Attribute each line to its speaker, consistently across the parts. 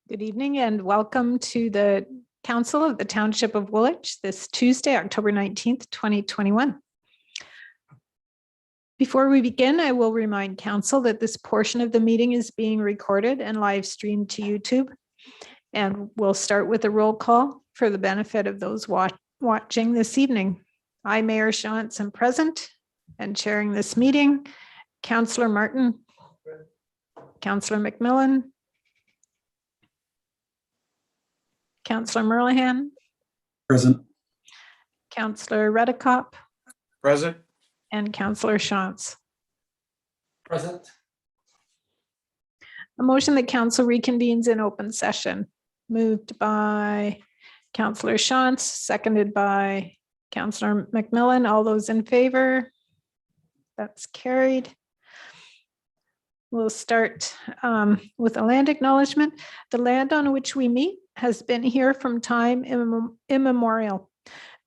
Speaker 1: Good evening and welcome to the Council of the Township of Woolwich this Tuesday, October 19th, 2021. Before we begin, I will remind Council that this portion of the meeting is being recorded and live streamed to YouTube. And we'll start with a roll call for the benefit of those watching this evening. I, Mayor Shantz, am present and chairing this meeting. Councillor Martin, Councillor McMillan, Councillor Merlihan.
Speaker 2: Present.
Speaker 1: Councillor Redekop.
Speaker 2: Present.
Speaker 1: And Councillor Shantz.
Speaker 2: Present.
Speaker 1: A motion that council reconvenes in open session. Moved by Councillor Shantz, seconded by Councillor McMillan. All those in favor? That's carried. We'll start with a land acknowledgement. The land on which we meet has been here from time immemorial.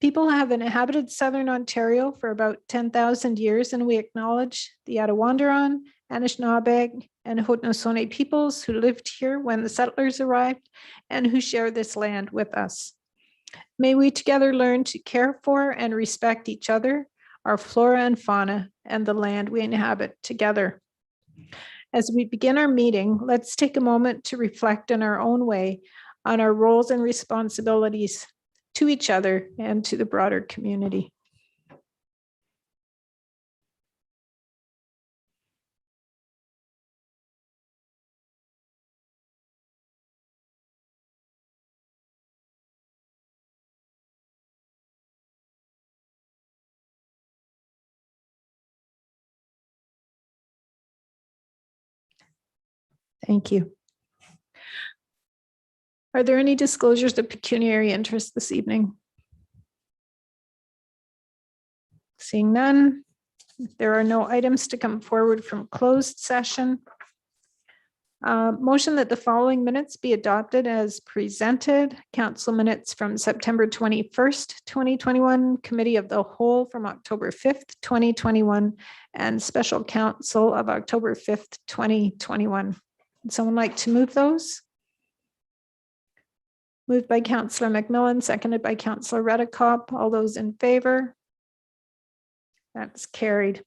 Speaker 1: People have inhabited southern Ontario for about 10,000 years, and we acknowledge the Attawandaron, Anishinaabe, and Haudenosaunee peoples who lived here when the settlers arrived and who share this land with us. May we together learn to care for and respect each other, our flora and fauna, and the land we inhabit together. As we begin our meeting, let's take a moment to reflect in our own way on our roles and responsibilities to each other and to the broader community. Thank you. Are there any disclosures of pecuniary interest this evening? Seeing none, there are no items to come forward from closed session. Motion that the following minutes be adopted as presented. Council minutes from September 21st, 2021, Committee of the Whole from October 5th, 2021, and Special Council of October 5th, 2021. Would someone like to move those? Moved by Councillor McMillan, seconded by Councillor Redekop. All those in favor? That's carried.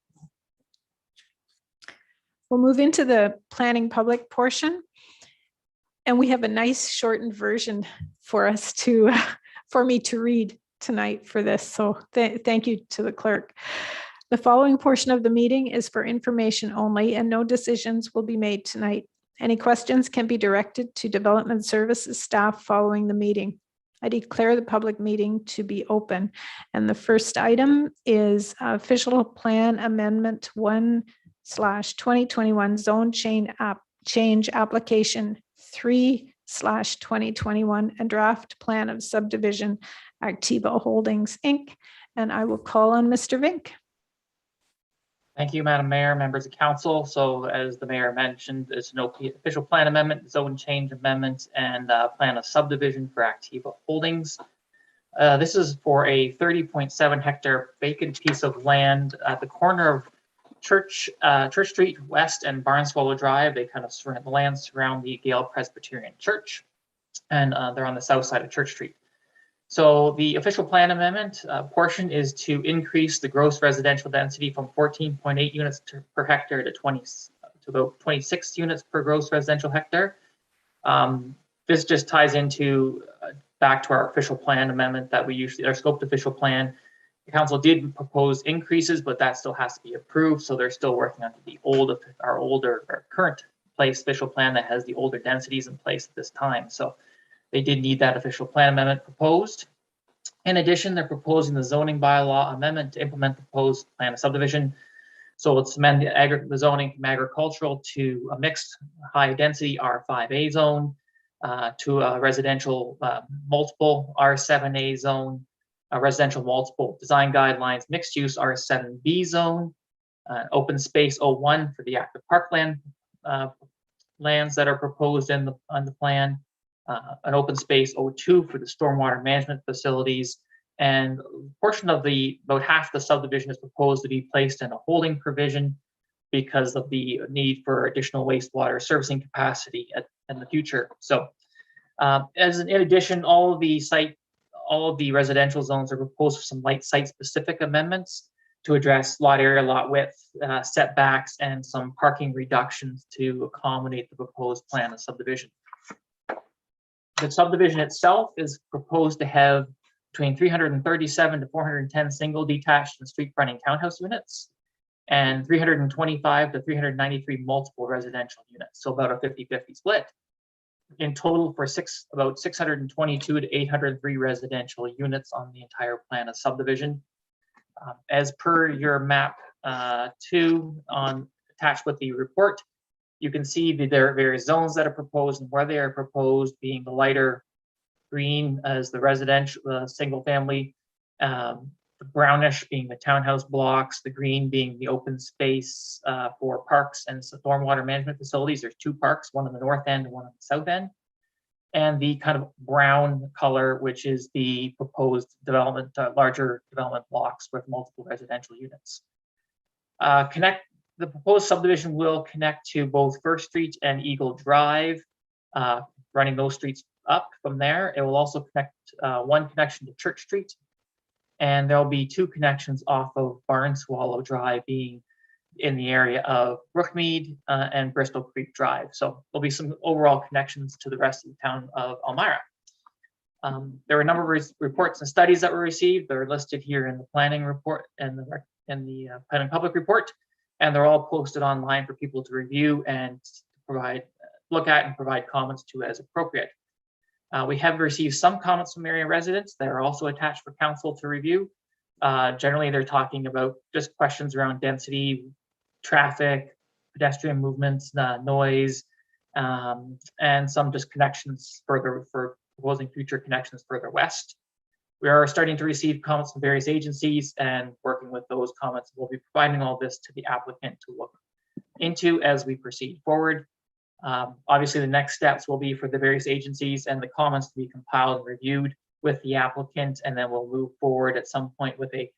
Speaker 1: We'll move into the planning public portion. And we have a nice shortened version for us to, for me to read tonight for this. So thank you to the clerk. The following portion of the meeting is for information only and no decisions will be made tonight. Any questions can be directed to Development Services staff following the meeting. I declare the public meeting to be open. And the first item is official plan amendment 1/2021 zone change application 3/2021 and draft plan of subdivision Activa Holdings Inc. And I will call on Mr. Vink.
Speaker 3: Thank you, Madam Mayor, members of council. So as the mayor mentioned, there's no official plan amendment, zone change amendment, and plan of subdivision for Activa Holdings. This is for a 30.7 hectare vacant piece of land at the corner of Church Street West and Barnswallow Drive. They kind of surround the land, surround the Gale Presbyterian Church, and they're on the south side of Church Street. So the official plan amendment portion is to increase the gross residential density from 14.8 units per hectare to about 26 units per gross residential hectare. This just ties into back to our official plan amendment that we usually, our scoped official plan. The council did propose increases, but that still has to be approved. So they're still working on our current place official plan that has the older densities in place at this time. So they did need that official plan amendment proposed. In addition, they're proposing the zoning bylaw amendment to implement the proposed plan of subdivision. So it's amend the zoning from agricultural to a mixed high density R5A zone, to a residential multiple R7A zone, a residential multiple design guidelines, mixed use R7B zone, open space 01 for the active parkland lands that are proposed on the plan. An open space 02 for the stormwater management facilities, and a portion of about half the subdivision is proposed to be placed in a holding provision because of the need for additional wastewater servicing capacity in the future. So In addition, all of the residential zones are proposed for some light site-specific amendments to address lot area, lot width, setbacks, and some parking reductions to accommodate the proposed plan of subdivision. The subdivision itself is proposed to have between 337 to 410 single detached and street fronting townhouse units, and 325 to 393 multiple residential units, so about a 50-50 split. In total for about 622 to 803 residential units on the entire plan of subdivision. As per your map 2 attached with the report, you can see that there are various zones that are proposed and where they are proposed, being the lighter green as the residential single family, the brownish being the townhouse blocks, the green being the open space for parks and stormwater management facilities. There's 2 parks, one on the north end and one on the south end. And the kind of brown color, which is the proposed development, larger development blocks with multiple residential units. The proposed subdivision will connect to both First Street and Eagle Drive, running those streets up from there. It will also connect one connection to Church Street, and there'll be 2 connections off of Barn Swallow Drive, being in the area of Brookmead and Bristol Creek Drive. So there'll be some overall connections to the rest of the town of Elmira. There were a number of reports and studies that were received. They're listed here in the planning report and the planning public report, and they're all posted online for people to review and look at and provide comments to as appropriate. We have received some comments from area residents that are also attached for council to review. Generally, they're talking about just questions around density, traffic, pedestrian movements, noise, and some just connections further for proposing future connections further west. We are starting to receive comments from various agencies and working with those comments. We'll be providing all this to the applicant to look into as we proceed forward. Obviously, the next steps will be for the various agencies and the comments to be compiled and reviewed with the applicant, and then we'll move forward at some point with a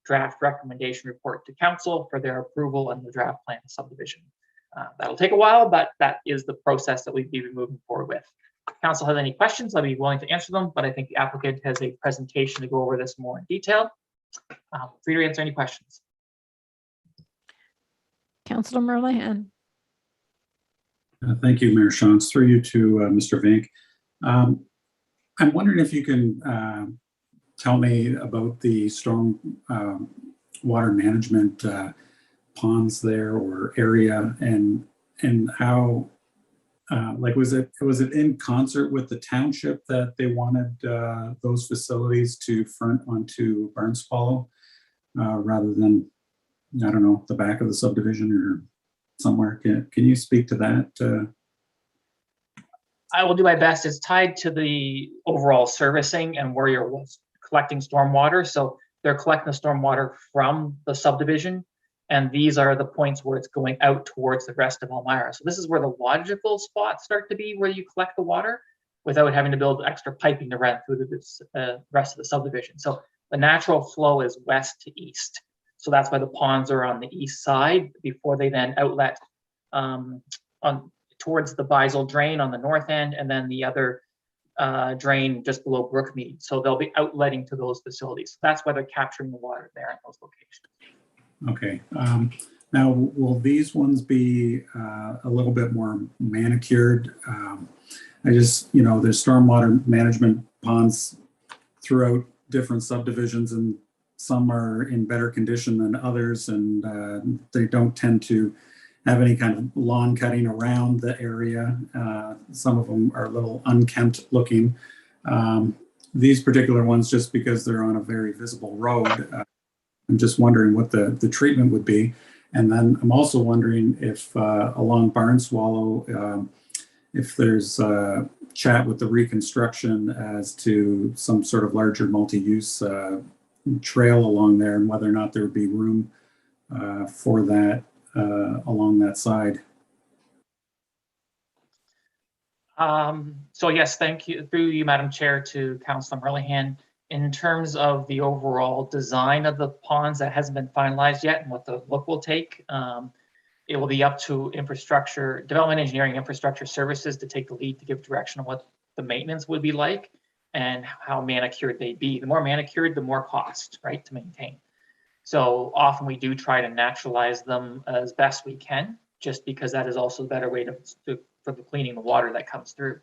Speaker 3: draft recommendation report to council for their approval and the draft plan of subdivision. That'll take a while, but that is the process that we'd be moving forward with. If council has any questions, I'll be willing to answer them, but I think the applicant has a presentation to go over this more in detail. Free to answer any questions.
Speaker 1: Councillor Merlihan.
Speaker 2: Thank you, Mayor Shantz. Through you to Mr. Vink. I'm wondering if you can tell me about the storm water management ponds there or area, and how was it in concert with the township that they wanted those facilities to front onto Barn Swallow rather than, I don't know, the back of the subdivision or somewhere? Can you speak to that?
Speaker 3: I will do my best. It's tied to the overall servicing and where you're collecting stormwater. So they're collecting the stormwater from the subdivision, and these are the points where it's going out towards the rest of Elmira. So this is where the logical spots start to be, where you collect the water without having to build extra piping to run through the rest of the subdivision. So the natural flow is west to east. So that's why the ponds are on the east side before they then outlet towards the Beisel drain on the north end, and then the other drain just below Brookmead. So they'll be outletting to those facilities. So that's why they're capturing the water there in those locations.
Speaker 2: Okay. Now, will these ones be a little bit more manicured? There's stormwater management ponds throughout different subdivisions, and some are in better condition than others, and they don't tend to have any kind of lawn cutting around the area. Some of them are a little unkempt looking. These particular ones, just because they're on a very visible road, I'm just wondering what the treatment would be. And then I'm also wondering if along Barn Swallow, if there's chat with the reconstruction as to some sort of larger multi-use trail along there, and whether or not there would be room for that along that side.
Speaker 3: So yes, thank you, through you, Madam Chair, to Councillor Merlihan. In terms of the overall design of the ponds, that hasn't been finalized yet, and what the look will take. It will be up to infrastructure, development engineering infrastructure services to take the lead to give direction on what the maintenance would be like and how manicured they'd be. The more manicured, the more cost, right, to maintain. So often we do try to naturalize them as best we can, just because that is also a better way for the cleaning the water that comes through.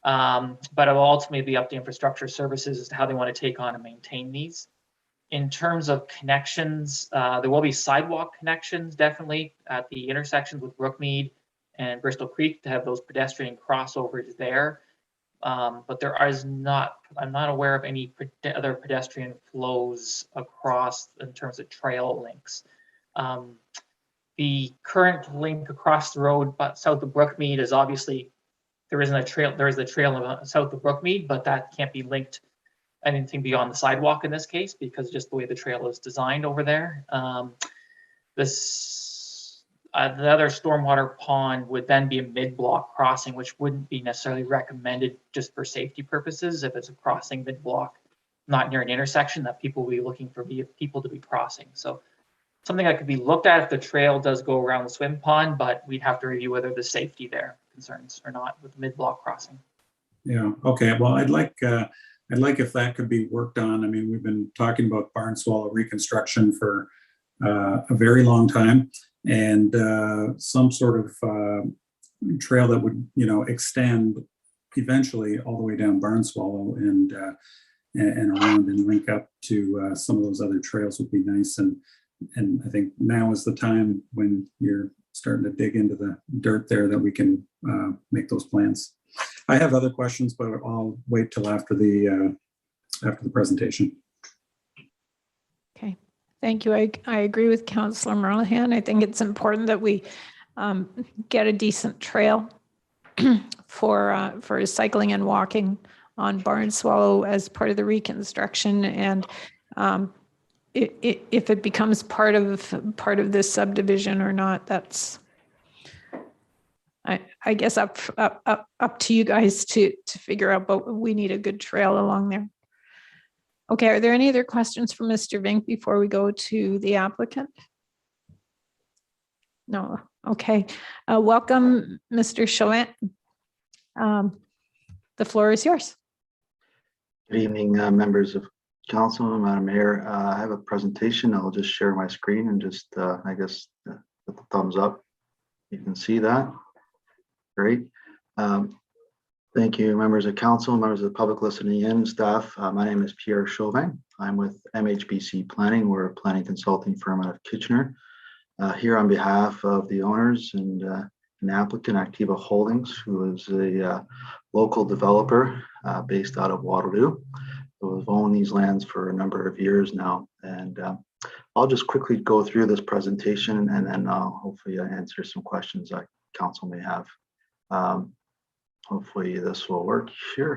Speaker 3: But it will ultimately be up to infrastructure services as to how they want to take on and maintain these. In terms of connections, there will be sidewalk connections definitely at the intersections with Brookmead and Bristol Creek to have those pedestrian crossovers there. But I'm not aware of any other pedestrian flows across in terms of trail links. The current link across the road, but south of Brookmead is obviously, there isn't a trail, there is a trail south of Brookmead, but that can't be linked anything beyond the sidewalk in this case, because just the way the trail is designed over there. The other stormwater pond would then be a mid-block crossing, which wouldn't be necessarily recommended just for safety purposes. If it's a crossing mid-block, not near an intersection, that people will be looking for people to be crossing. So something that could be looked at if the trail does go around the swim pond, but we'd have to review whether the safety there concerns or not with the mid-block crossing.
Speaker 2: Yeah, okay, well, I'd like if that could be worked on. I mean, we've been talking about barn swallow reconstruction for a very long time, and some sort of trail that would, extend eventually all the way down barn swallow and around and link up to some of those other trails would be nice. And I think now is the time when you're starting to dig into the dirt there that we can make those plans. I have other questions, but I'll wait till after the presentation.
Speaker 1: Okay, thank you. I agree with Councillor Merlehan. I think it's important that we get a decent trail for cycling and walking on Barn Swallow as part of the reconstruction. And if it becomes part of this subdivision or not, that's, I guess up to you guys to figure out, but we need a good trail along there. Okay, are there any other questions for Mr. Vink before we go to the applicant? No, okay. Welcome, Mr. Chauvin. The floor is yours.
Speaker 4: Good evening, members of council, Madam Mayor. I have a presentation. I'll just share my screen and just, I guess, put the thumbs up. You can see that. Great. Thank you, members of council, members of the public listening in, staff. My name is Pierre Chauvin. I'm with MHBC Planning. We're a planning consulting firm out of Kitchener. Here on behalf of the owners and an applicant, Activa Holdings, who is a local developer based out of Waterloo. We've owned these lands for a number of years now. And I'll just quickly go through this presentation and then I'll hopefully answer some questions that council may have. Hopefully this will work here.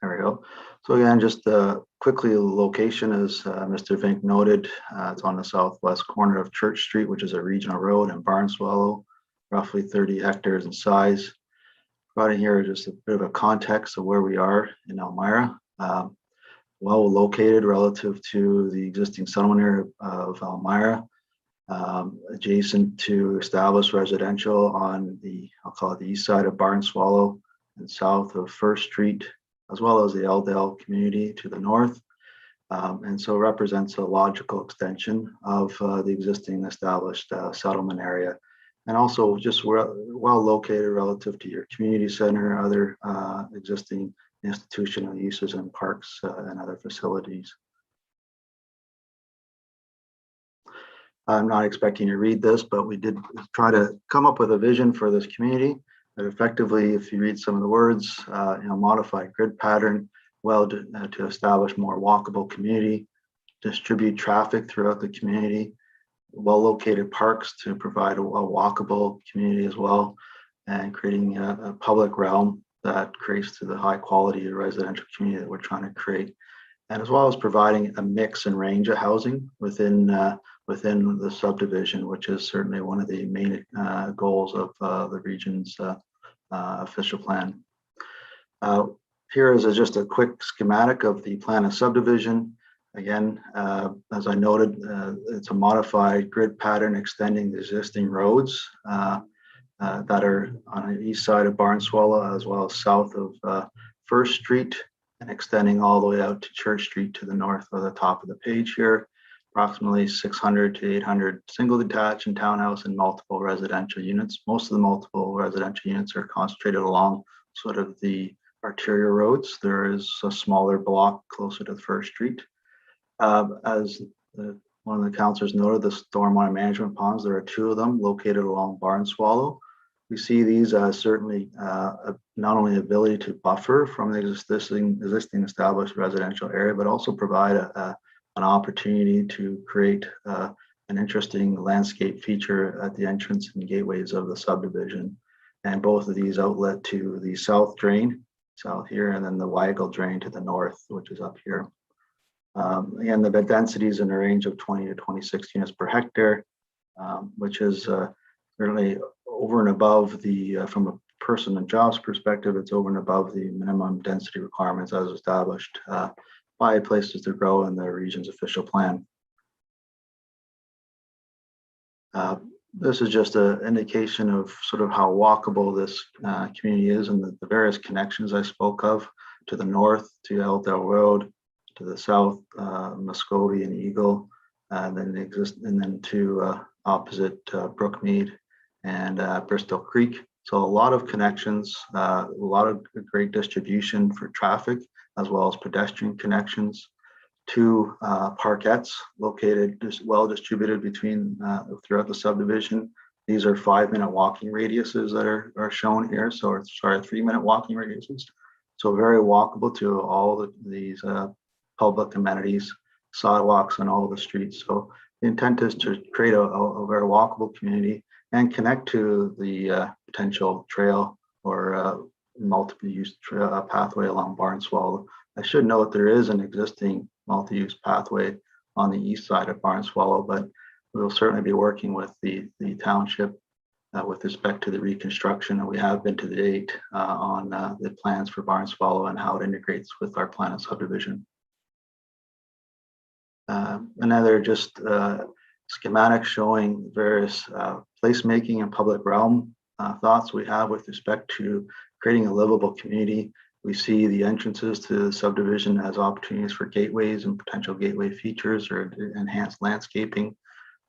Speaker 4: There we go. So again, just quickly, the location, as Mr. Vink noted, it's on the southwest corner of Church Street, which is a regional road in Barn Swallow, roughly 30 hectares in size. Brought in here just a bit of a context of where we are in Elmira. Well located relative to the existing settlement area of Elmira. Adjacent to established residential on the, I'll call it the east side of Barn Swallow and south of First Street, as well as the Eldale community to the north. And so represents a logical extension of the existing established settlement area. And also just well located relative to your community center, other existing institutional uses and parks and other facilities. I'm not expecting you to read this, but we did try to come up with a vision for this community that effectively, if you read some of the words, modified grid pattern, to establish more walkable community, distribute traffic throughout the community, well-located parks to provide a walkable community as well, and creating a public realm that creates to the high quality residential community that we're trying to create, and as well as providing a mix and range of housing within the subdivision, which is certainly one of the main goals of the region's official plan. Here is just a quick schematic of the plan of subdivision. Again, as I noted, it's a modified grid pattern extending the existing roads that are on the east side of Barnswallow, as well as south of First Street, and extending all the way out to Church Street to the north of the top of the page here. Approximately 600 to 800 single detached and townhouse and multiple residential units. Most of the multiple residential units are concentrated along sort of the arterial roads. There is a smaller block closer to the First Street. As one of the councillors noted, the stormwater management ponds, there are 2 of them located along Barnswallow. We see these as certainly not only ability to buffer from the existing established residential area, but also provide an opportunity to create an interesting landscape feature at the entrance and gateways of the subdivision. And both of these outlet to the south drain, south here, and then the Weigel drain to the north, which is up here. Again, the bed density is in a range of 20 to 26 units per hectare, which is certainly over and above the, from a person and jobs perspective, it's over and above the minimum density requirements as established by Places to Grow in the region's official plan. This is just an indication of sort of how walkable this community is, and the various connections I spoke of. To the north, to Elkdale Road, to the south, Muscovy and Eagle, and then to opposite Brookmead and Bristol Creek. So a lot of connections, a lot of great distribution for traffic, as well as pedestrian connections. 2 parkettes located just well distributed between throughout the subdivision. These are 5-minute walking radiuses that are shown here. So it's 3-minute walking radiuses. So very walkable to all these public amenities, sidewalks, and all the streets. So the intent is to create a very walkable community and connect to the potential trail or multiple use pathway along Barnswallow. I should note there is an existing multi-use pathway on the east side of Barnswallow, but we'll certainly be working with the township with respect to the reconstruction, and we have been to date on the plans for Barnswallow and how it integrates with our plan of subdivision. Another just schematic showing various placemaking and public realm thoughts we have with respect to creating a livable community. We see the entrances to the subdivision as opportunities for gateways and potential gateway features or enhanced landscaping,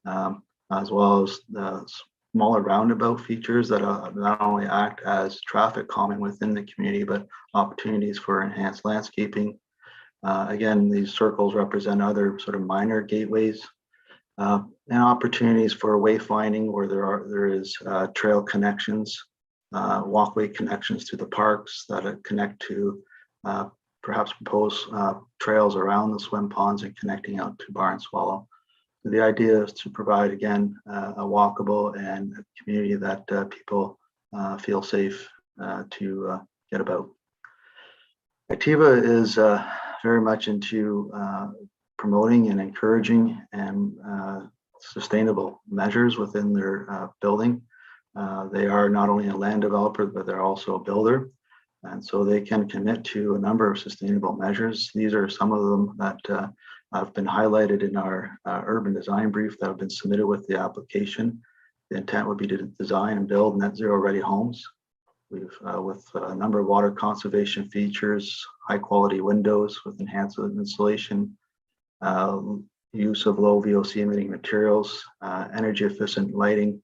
Speaker 4: as well as the smaller roundabout features that not only act as traffic calming within the community, but opportunities for enhanced landscaping. Again, these circles represent other sort of minor gateways and opportunities for wayfinding where there is trail connections, walkway connections to the parks that connect to perhaps proposed trails around the swim ponds and connecting out to Barnswallow. So the idea is to provide, again, a walkable and a community that people feel safe to get about. Activa is very much into promoting and encouraging and sustainable measures within their building. They are not only a land developer, but they're also a builder. And so they can commit to a number of sustainable measures. These are some of them that have been highlighted in our urban design brief that have been submitted with the application. The intent would be to design and build net zero ready homes. We've with a number of water conservation features, high quality windows with enhanced insulation, use of low VOC emitting materials, energy efficient lighting,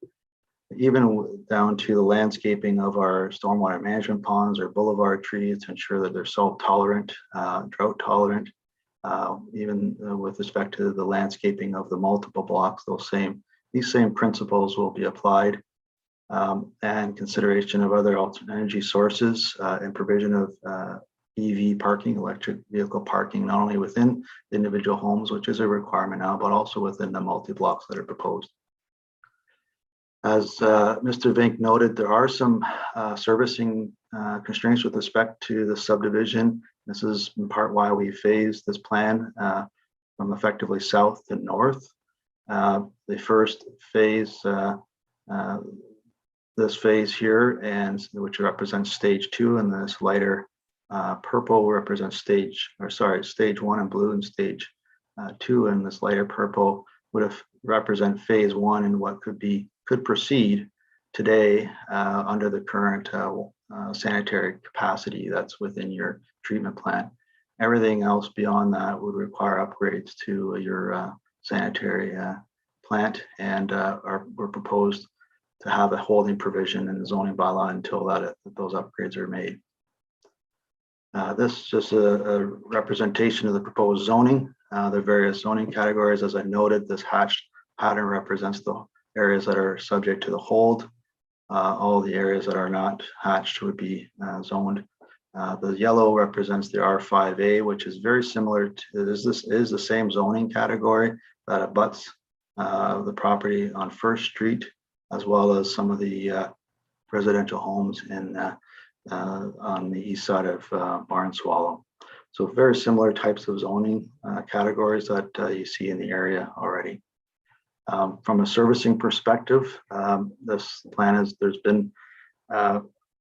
Speaker 4: even down to the landscaping of our stormwater management ponds or boulevard trees to ensure that they're salt tolerant, drought tolerant, even with respect to the landscaping of the multiple blocks. These same principles will be applied, and consideration of other alternate energy sources and provision of EV parking, electric vehicle parking, not only within the individual homes, which is a requirement now, but also within the multi-blocks that are proposed. As Mr. Vink noted, there are some servicing constraints with respect to the subdivision. This is in part why we phased this plan from effectively south to north. The first phase, this phase here, and which represents stage 2, and this lighter purple represents stage 1 in blue and stage 2 in this lighter purple would represent phase 1 and what could proceed today under the current sanitary capacity that's within your treatment plant. Everything else beyond that would require upgrades to your sanitary plant, and were proposed to have a holding provision in the zoning bylaw until those upgrades are made. This is just a representation of the proposed zoning, the various zoning categories. As I noted, this hatched pattern represents the areas that are subject to the hold. All the areas that are not hatched would be zoned. The yellow represents the R5A, which is very similar to this is the same zoning category that abuts the property on First Street, as well as some of the residential homes on the east side of Barnswallow. So very similar types of zoning categories that you see in the area already. From a servicing perspective, this plan is, there's been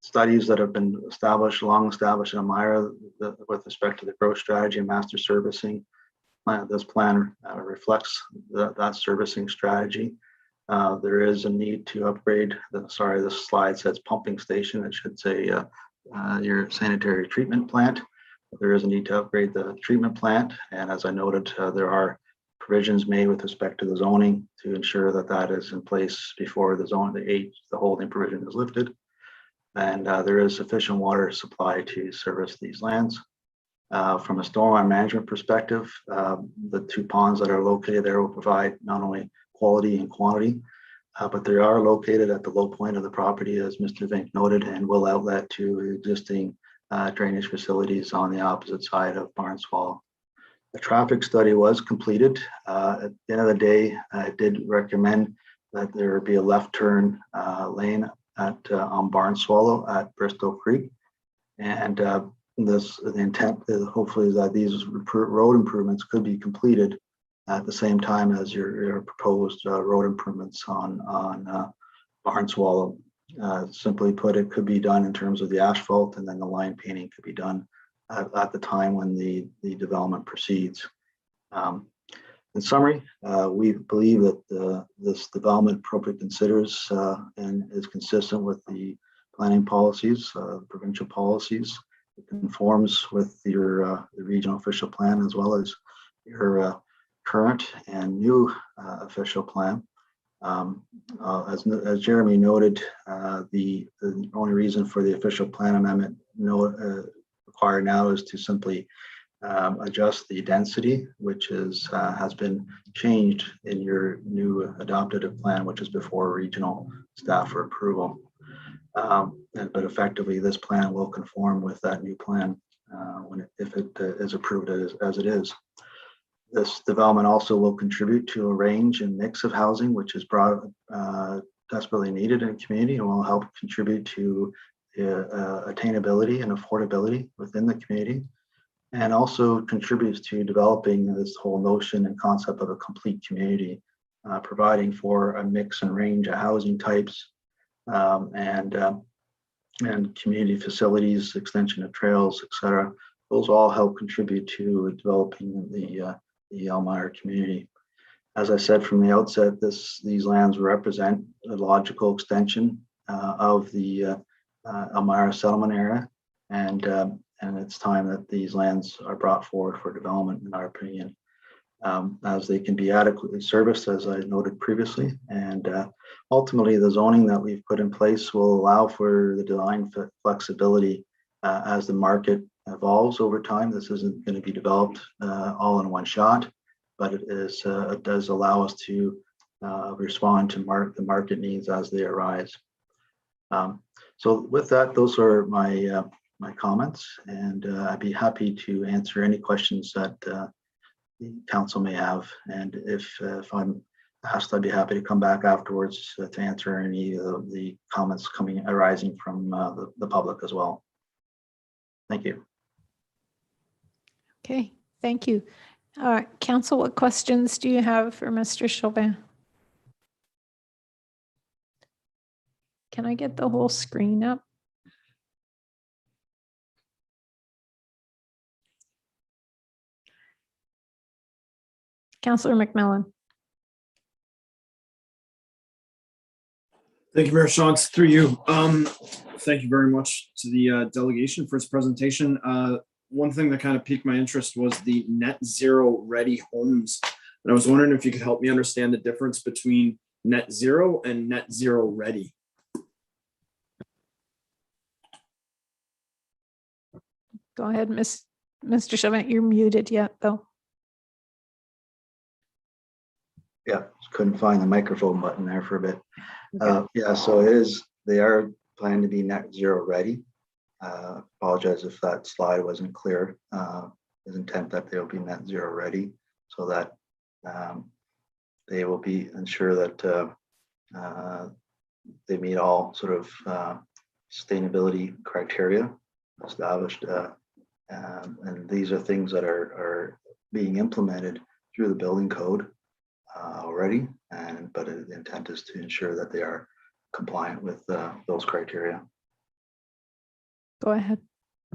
Speaker 4: studies that have been long established in Elmira with respect to the growth strategy and master servicing. This plan reflects that servicing strategy. There is a need to upgrade, this slide says pumping station. It should say your sanitary treatment plant. There is a need to upgrade the treatment plant. And as I noted, there are provisions made with respect to the zoning to ensure that that is in place before the holding provision is lifted. And there is sufficient water supply to service these lands. From a stormwater management perspective, the 2 ponds that are located there will provide not only quality and quantity, but they are located at the low point of the property, as Mr. Vink noted, and will outlet to existing drainage facilities on the opposite side of Barnswallow. The traffic study was completed. At the end of the day, I did recommend that there be a left turn lane on Barnswallow at Bristol Creek. And the intent is hopefully that these road improvements could be completed at the same time as your proposed road improvements on Barnswallow. Simply put, it could be done in terms of the asphalt, and then the line painting could be done at the time when the development proceeds. In summary, we believe that this development appropriately considers and is consistent with the planning policies, provincial policies. It conforms with your the regional official plan, as well as your current and new official plan. As Jeremy noted, the only reason for the official plan amendment required now is to simply adjust the density, which has been changed in your new adopted plan, which is before regional staff for approval. But effectively, this plan will conform with that new plan if it is approved as it is. This development also will contribute to a range and mix of housing, which is desperately needed in a community, and will help contribute to attainability and affordability within the community, and also contributes to developing this whole notion and concept of a complete community, providing for a mix and range of housing types and community facilities, extension of trails, etc. Those all help contribute to developing the Elmira community. As I said from the outset, these lands represent a logical extension of the Elmira settlement area, and it's time that these lands are brought forward for development, in our opinion, as they can be adequately serviced, as I noted previously. And ultimately, the zoning that we've put in place will allow for the design flexibility as the market evolves over time. This isn't going to be developed all in one shot, but it does allow us to respond to the market needs as they arise. So with that, those are my comments, and I'd be happy to answer any questions that the council may have. And if I'm asked, I'd be happy to come back afterwards to answer any of the comments arising from the public as well. Thank you.
Speaker 1: Okay, thank you. Council, what questions do you have for Mr. Chauvin? Can I get the whole screen up? Councillor McMillan.
Speaker 5: Thank you, Mayor Shantz, through you. Thank you very much to the delegation for its presentation. One thing that kind of piqued my interest was the net zero ready homes. And I was wondering if you could help me understand the difference between net zero and net zero ready.
Speaker 1: Go ahead, Mr. Chavin. You're muted yet, though.
Speaker 4: Yeah, couldn't find the microphone button there for a bit.
Speaker 1: Okay.
Speaker 4: Yeah, so they are planning to be net zero ready. Apologize if that slide wasn't clear. His intent that they'll be net zero ready, so that they will be ensure that they meet all sort of sustainability criteria established, and these are things that are being implemented through the building code already, but the intent is to ensure that they are compliant with those criteria.
Speaker 1: Go ahead.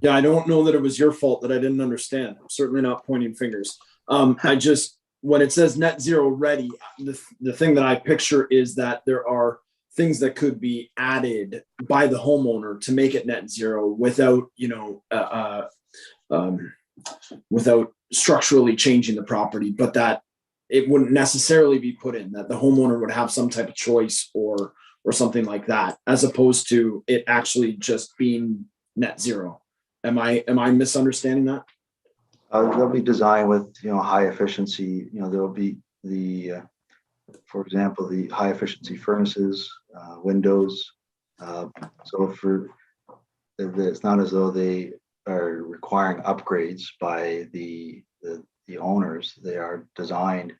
Speaker 5: Yeah, I don't know that it was your fault that I didn't understand. I'm certainly not pointing fingers. I just, when it says net zero ready, the thing that I picture is that there are things that could be added by the homeowner to make it net zero without, without structurally changing the property, but that it wouldn't necessarily be put in, that the homeowner would have some type of choice or something like that, as opposed to it actually just being net zero. Am I misunderstanding that?
Speaker 4: They'll be designed with high efficiency. There will be for example, the high efficiency furnaces, windows. So it's not as though they are requiring upgrades by the owners. They are designed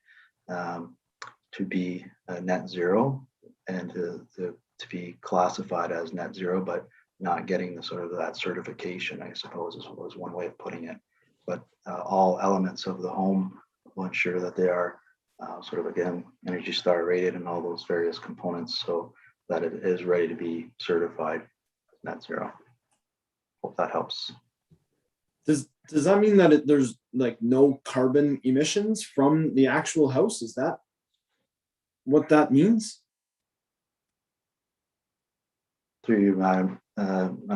Speaker 4: to be net zero and to be classified as net zero, but not getting the sort of that certification, I suppose, was one way of putting it. But all elements of the home will ensure that they are sort of, again, Energy Star rated and all those various components, so that it is ready to be certified net zero. Hope that helps.
Speaker 5: Does that mean that there's like no carbon emissions from the actual house? Is that what that means?
Speaker 4: Through you, Madam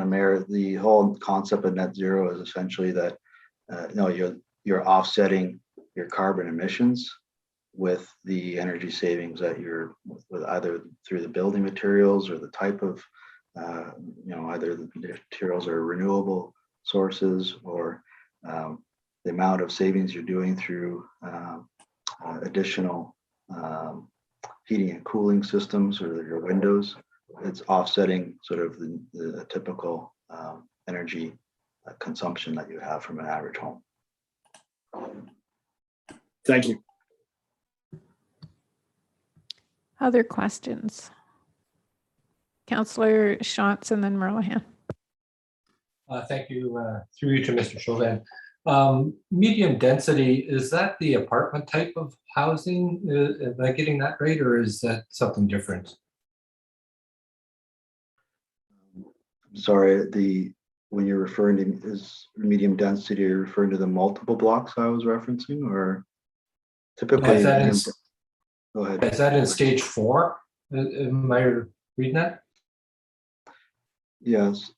Speaker 4: Mayor, the whole concept of net zero is essentially that you're offsetting your carbon emissions with the energy savings that you're with either through the building materials or the type of either the materials are renewable sources or the amount of savings you're doing through additional heating and cooling systems or your windows. It's offsetting sort of the typical energy consumption that you have from an average home.
Speaker 5: Thank you.
Speaker 1: Other questions? Councillor Shantz and then Merlihan.
Speaker 6: Thank you. Through you to Mr. Chauvin. Medium density, is that the apartment type of housing? Am I getting that right, or is that something different?
Speaker 4: Sorry, when you're referring to is medium density, you're referring to the multiple blocks I was referencing, or typically? Go ahead.
Speaker 6: Is that in stage 4? Am I reading that?
Speaker 4: Yes.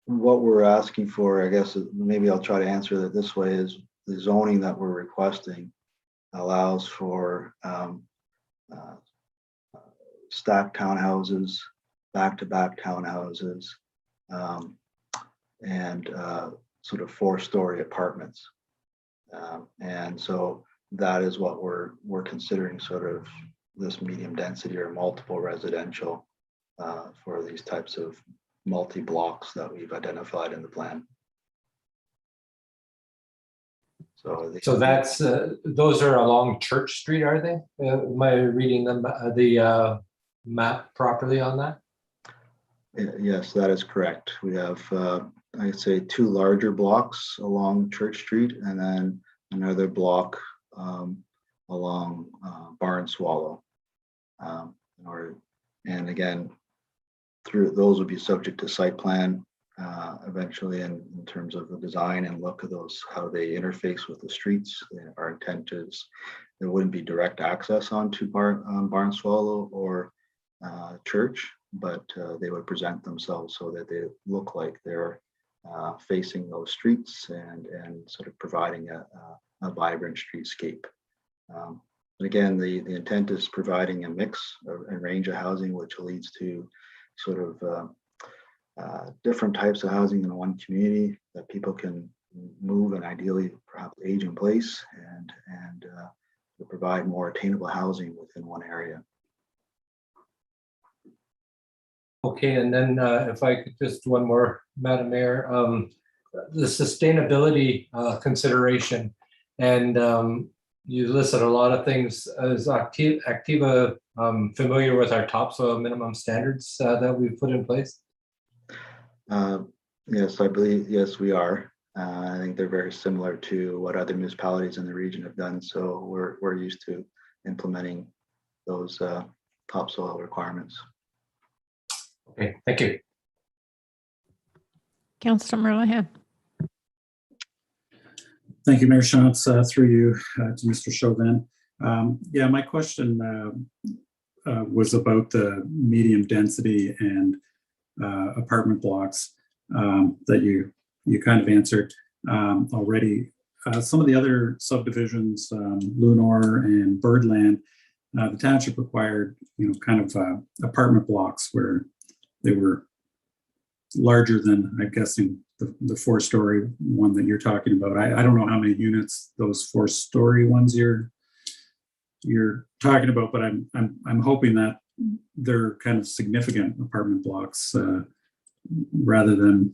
Speaker 4: What we're asking for, I guess, maybe I'll try to answer that this way, is the zoning that we're requesting allows for stacked townhouses, back-to-back townhouses, and sort of 4-story apartments. And so that is what we're considering, sort of this medium density or multiple residential for these types of multi-blocks that we've identified in the plan. So
Speaker 6: that's those are along Church Street, are they? Am I reading them the map properly on that?
Speaker 4: Yes, that is correct. We have I'd say 2 larger blocks along Church Street and then another block along Barn Swallow. And again, through those would be subject to site plan eventually in terms of the design and look of those, how they interface with the streets. Our intent is there wouldn't be direct access onto Barnswallow or Church, but they would present themselves so that they look like they're facing those streets and sort of providing a vibrant streetscape. And again, the intent is providing a mix and range of housing, which leads to sort of different types of housing in one community that people can move and ideally perhaps age in place and to provide more attainable housing within one area.
Speaker 6: Okay, and then if I could just one more, Madam Mayor, the sustainability consideration, and you listed a lot of things. Is Activa familiar with our topsoil minimum standards that we've put in place?
Speaker 4: Yes, I believe, yes, we are. I think they're very similar to what other municipalities in the region have done. So we're used to implementing those topsoil requirements.
Speaker 6: Okay, thank you.
Speaker 1: Councillor Merlehan.
Speaker 2: Thank you, Mayor Shantz, through you to Mr. Chauvin. Yeah, my question was about the medium density and apartment blocks that you kind of answered already. Some of the other subdivisions, Lunar and Birdland, the township required, kind of apartment blocks where they were larger than, I'm guessing, the 4-story one that you're talking about. I don't know how many units those 4-story ones you're talking about, but I'm hoping that they're kind of significant apartment blocks rather than,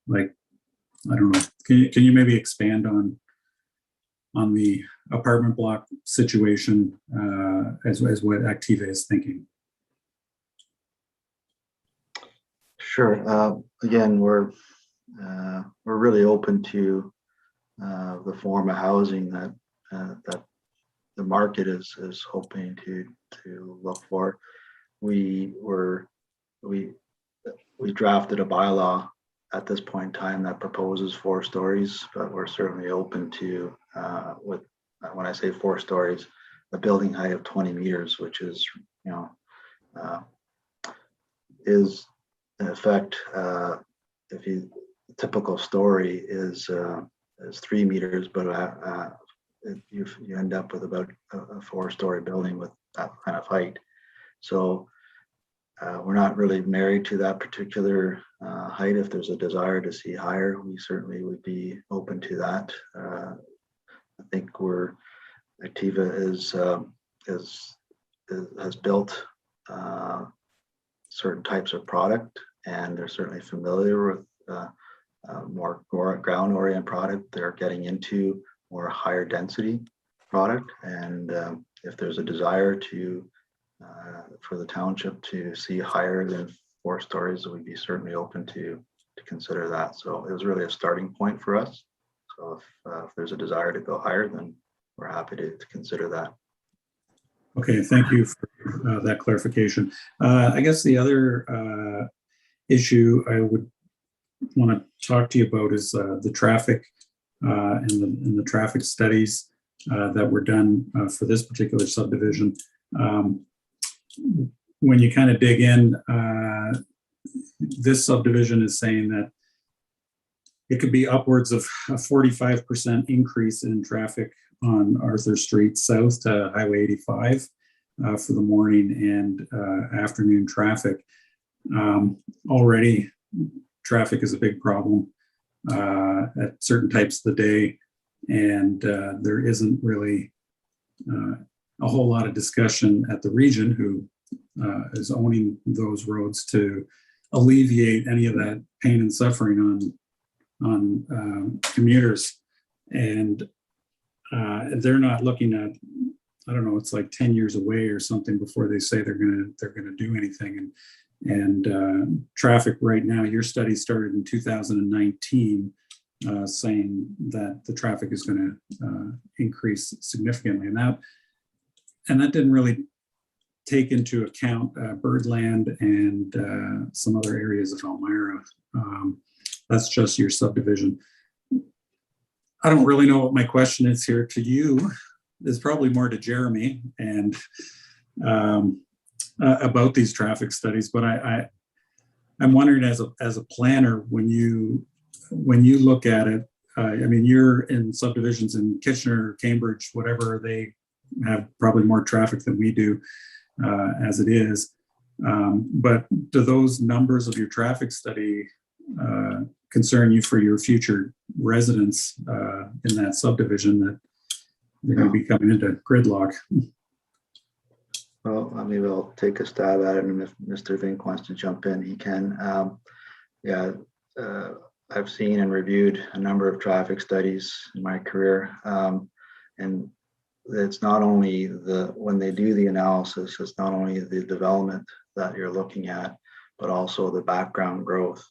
Speaker 2: like, I don't know. Can you maybe expand on the apartment block situation as what Activa is thinking?
Speaker 4: Sure. Again, we're really open to the form of housing that the market is hoping to look for. We drafted a bylaw at this point in time that proposes 4 stories, but we're certainly open to when I say 4 stories, a building height of 20 meters, which is is in effect, if you typical story is 3 meters, but you end up with about a 4-story building with that kind of height. So we're not really married to that particular height. If there's a desire to see higher, we certainly would be open to that. I think Activa has built certain types of product, and they're certainly familiar with more ground-oriented product. They're getting into more higher density product, and if there's a desire for the township to see higher than 4 stories, we'd be certainly open to consider that. So it was really a starting point for us. So if there's a desire to go higher, then we're happy to consider that.
Speaker 2: Okay, thank you for that clarification. I guess the other issue I would want to talk to you about is the traffic and the traffic studies that were done for this particular subdivision. When you kind of dig in, this subdivision is saying that it could be upwards of a 45% increase in traffic on Arthur Street South to Highway 85 for the morning and afternoon traffic. Already, traffic is a big problem at certain types of the day, and there isn't really a whole lot of discussion at the region, who is owning those roads, to alleviate any of that pain and suffering on commuters. And they're not looking at, I don't know, it's like 10 years away or something before they say they're gonna do anything. And traffic right now, your study started in 2019, saying that the traffic is going to increase significantly, and that didn't really take into account Birdland and some other areas of Elmira. That's just your subdivision. I don't really know what my question is here to you. It's probably more to Jeremy and about these traffic studies, but I'm wondering as a planner, when you look at it, I mean, you're in subdivisions in Kitchener, Cambridge, whatever, they have probably more traffic than we do as it is. But do those numbers of your traffic study concern you for your future residents in that subdivision that they're going to be coming into gridlock?
Speaker 4: Well, maybe I'll take a stab at it, and if Mr. Vink wants to jump in, he can. I've seen and reviewed a number of traffic studies in my career, and it's not only when they do the analysis, it's not only the development that you're looking at, but also the background growth.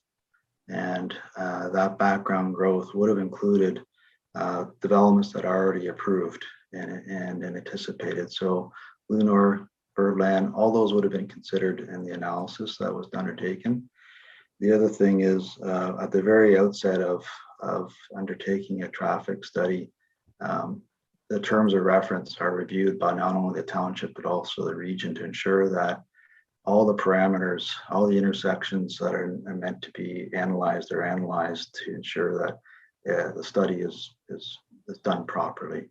Speaker 4: And that background growth would have included developments that are already approved and anticipated. So Lunor, Birdland, all those would have been considered in the analysis that was undertaken. The other thing is at the very outset of undertaking a traffic study, the terms of reference are reviewed by not only the township, but also the region to ensure that all the parameters, all the intersections that are meant to be analyzed are analyzed to ensure that the study is done properly.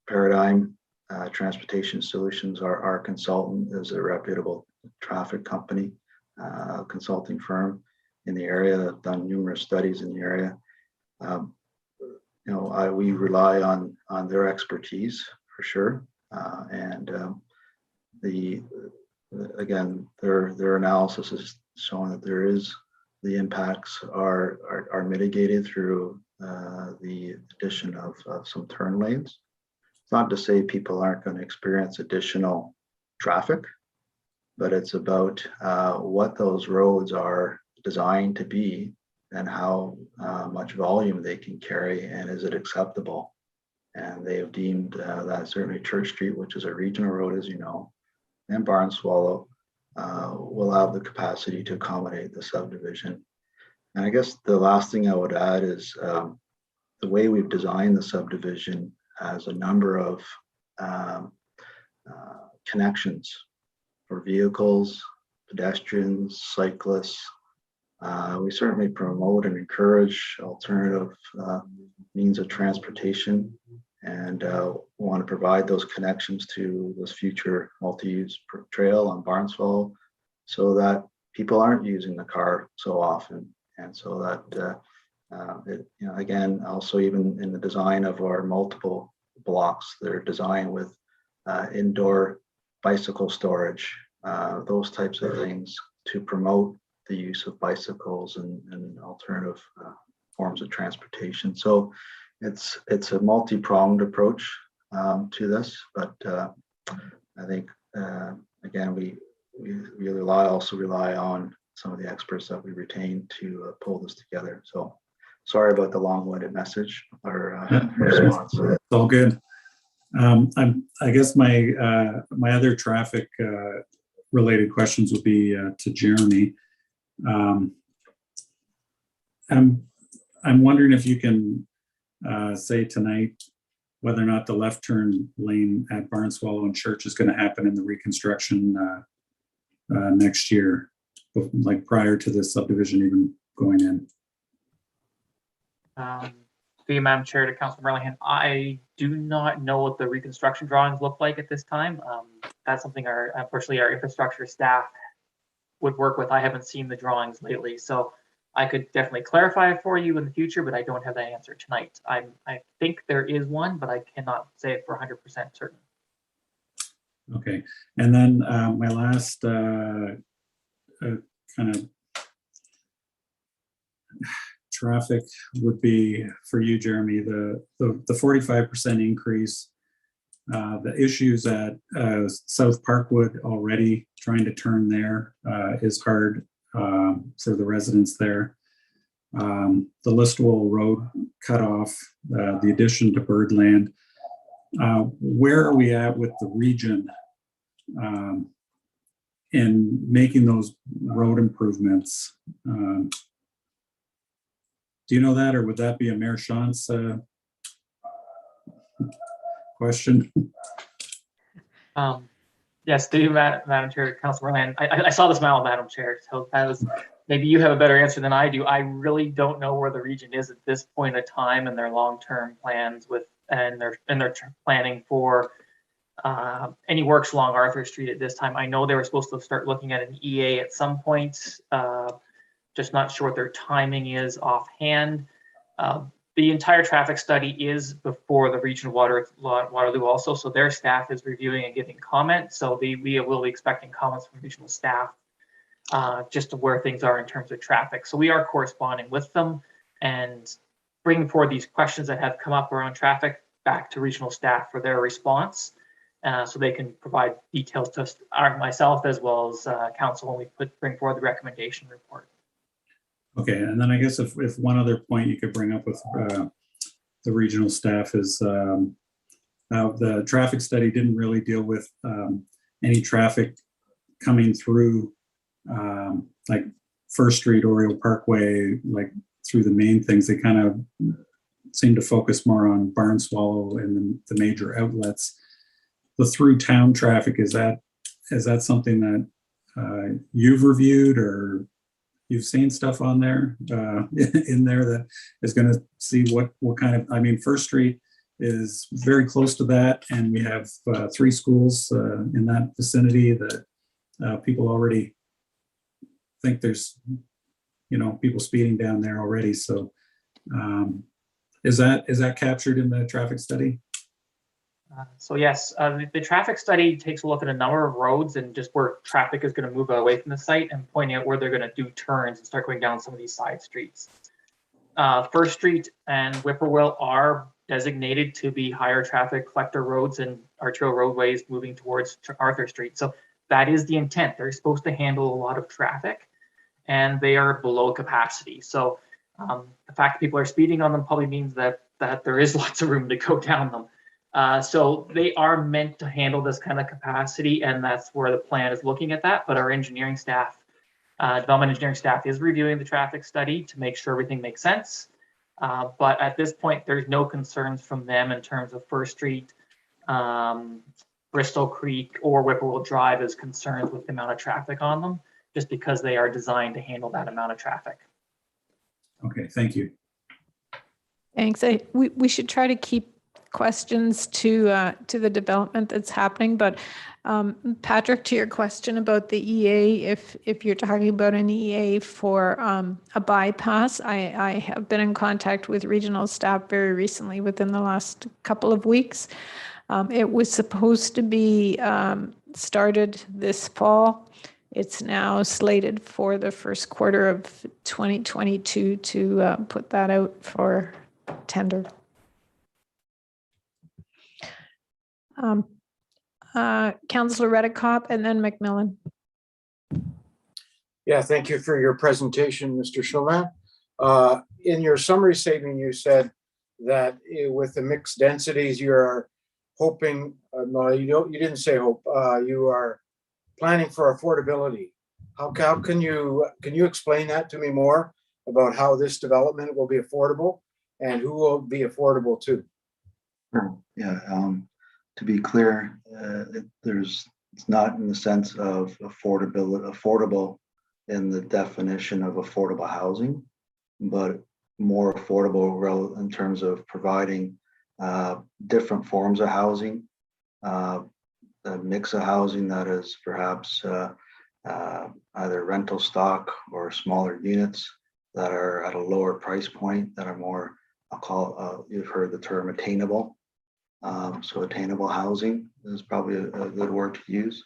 Speaker 4: Paradigm Transportation Solutions, our consultant, is a reputable traffic company, consulting firm in the area. They've done numerous studies in the area. We rely on their expertise for sure, and again, their analysis is showing that the impacts are mitigated through the addition of some turn lanes. It's not to say people aren't going to experience additional traffic, but it's about what those roads are designed to be and how much volume they can carry, and is it acceptable. And they have deemed that certainly Church Street, which is a regional road, as you know, and Barn Swallow will have the capacity to accommodate the subdivision. And I guess the last thing I would add is the way we've designed the subdivision has a number of connections for vehicles, pedestrians, cyclists. We certainly promote and encourage alternative means of transportation, and want to provide those connections to this future multi-use trail on Barnswell, so that people aren't using the car so often, and so that again, also even in the design of our multiple blocks, they're designed with indoor bicycle storage, those types of things to promote the use of bicycles and alternative forms of transportation. So it's a multi-pronged approach to this, but I think again we also rely on some of the experts that we retain to pull this together. So sorry about the long-winded message or response.
Speaker 2: It's all good. I guess my other traffic related questions would be to Jeremy. I'm wondering if you can say tonight whether or not the left turn lane at Barnswallow and Church is going to happen in the reconstruction next year, like prior to this subdivision even going in.
Speaker 3: Through you, Madam Chair, to Councilor Merlihan, I do not know what the reconstruction drawings look like at this time. That's something unfortunately our infrastructure staff would work with. I haven't seen the drawings lately, so I could definitely clarify it for you in the future, but I don't have that answer tonight. I think there is one, but I cannot say it for 100% certain.
Speaker 2: Okay, and then my last kind of traffic would be for you, Jeremy, the 45% increase, the issues at South Parkwood already trying to turn there is hard for the residents there. The Listowel Road cutoff, the addition to Birdland. Where are we at with the region in making those road improvements. Do you know that, or would that be a Mayor Shantz question?
Speaker 3: Yes, through you, Madam Chair, Councilor Land. I saw the smile, Madam Chair. So that was, maybe you have a better answer than I do. I really don't know where the region is at this point of time and their long-term plans with, and their planning for any works along Arthur Street at this time. I know they were supposed to start looking at an EA at some point. Just not sure what their timing is offhand. The entire traffic study is before the regional Waterloo also, so their staff is reviewing and giving comments. So we will be expecting comments from regional staff just to where things are in terms of traffic. So we are corresponding with them and bringing forward these questions that have come up around traffic back to regional staff for their response. So they can provide details to us, myself as well as council when we bring forward the recommendation report.
Speaker 2: Okay, and then I guess if one other point you could bring up with the regional staff is the traffic study didn't really deal with any traffic coming through like First Street, Oriole Parkway, like through the main things. They kind of seem to focus more on Barn Swallow and the major outlets. The through town traffic, is that something that you've reviewed or you've seen stuff on there in there that is going to see what kind of, I mean, First Street is very close to that, and we have 3 schools in that vicinity that people already think there's, people speeding down there already. So is that captured in the traffic study?
Speaker 3: So yes, the traffic study takes a look at a number of roads and just where traffic is going to move away from the site and pointing out where they're going to do turns and start going down some of these side streets. First Street and Whippoorwill are designated to be higher traffic collector roads and arterial roadways moving towards Arthur Street. So that is the intent. They're supposed to handle a lot of traffic and they are below capacity. So the fact that people are speeding on them probably means that there is lots of room to go down them. So they are meant to handle this kind of capacity, and that's where the plan is looking at that. But our engineering staff, development engineering staff is reviewing the traffic study to make sure everything makes sense. But at this point, there's no concerns from them in terms of First Street, Bristol Creek, or Whippoorwill Drive is concerned with the amount of traffic on them, just because they are designed to handle that amount of traffic.
Speaker 2: Okay, thank you.
Speaker 1: Thanks. We should try to keep questions to the development that's happening, but Patrick, to your question about the EA, if you're talking about an EA for a bypass, I have been in contact with regional staff very recently within the last couple of weeks. It was supposed to be started this fall. It's now slated for the first quarter of 2022 to put that out for tender. Councillor Redekop and then McMillan.
Speaker 7: Yeah, thank you for your presentation, Mr. Chauvin. In your summary statement, you said that with the mixed densities, you are hoping, no, you didn't say hope, you are planning for affordability. How can you explain that to me more about how this development will be affordable and who will be affordable to?
Speaker 4: Sure. Yeah. To be clear, it's not in the sense of affordable in the definition of affordable housing, but more affordable in terms of providing different forms of housing, a mix of housing that is perhaps either rental stock or smaller units that are at a lower price point that are more, I'll call, you've heard the term attainable. So attainable housing is probably a good word to use.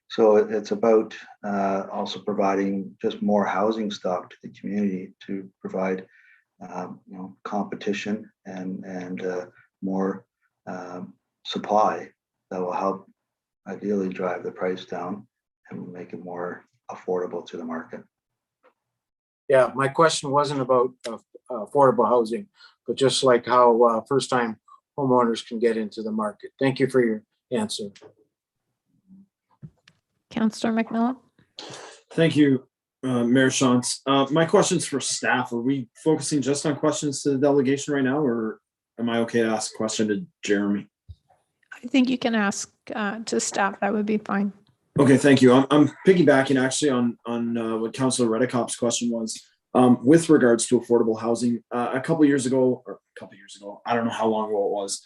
Speaker 4: So it's about also providing just more housing stock to the community to provide competition and more supply that will help ideally drive the price down and make it more affordable to the market.
Speaker 7: Yeah, my question wasn't about affordable housing, but just like how first-time homeowners can get into the market. Thank you for your answer.
Speaker 1: Councillor McMillan.
Speaker 5: Thank you, Mayor Shantz. My question's for staff. Are we focusing just on questions to the delegation right now, or am I okay to ask a question to Jeremy?
Speaker 1: I think you can ask to staff. That would be fine.
Speaker 5: Okay, thank you. I'm piggybacking actually on what Councillor Redekop's question was with regards to affordable housing. A couple years ago, I don't know how long ago it was,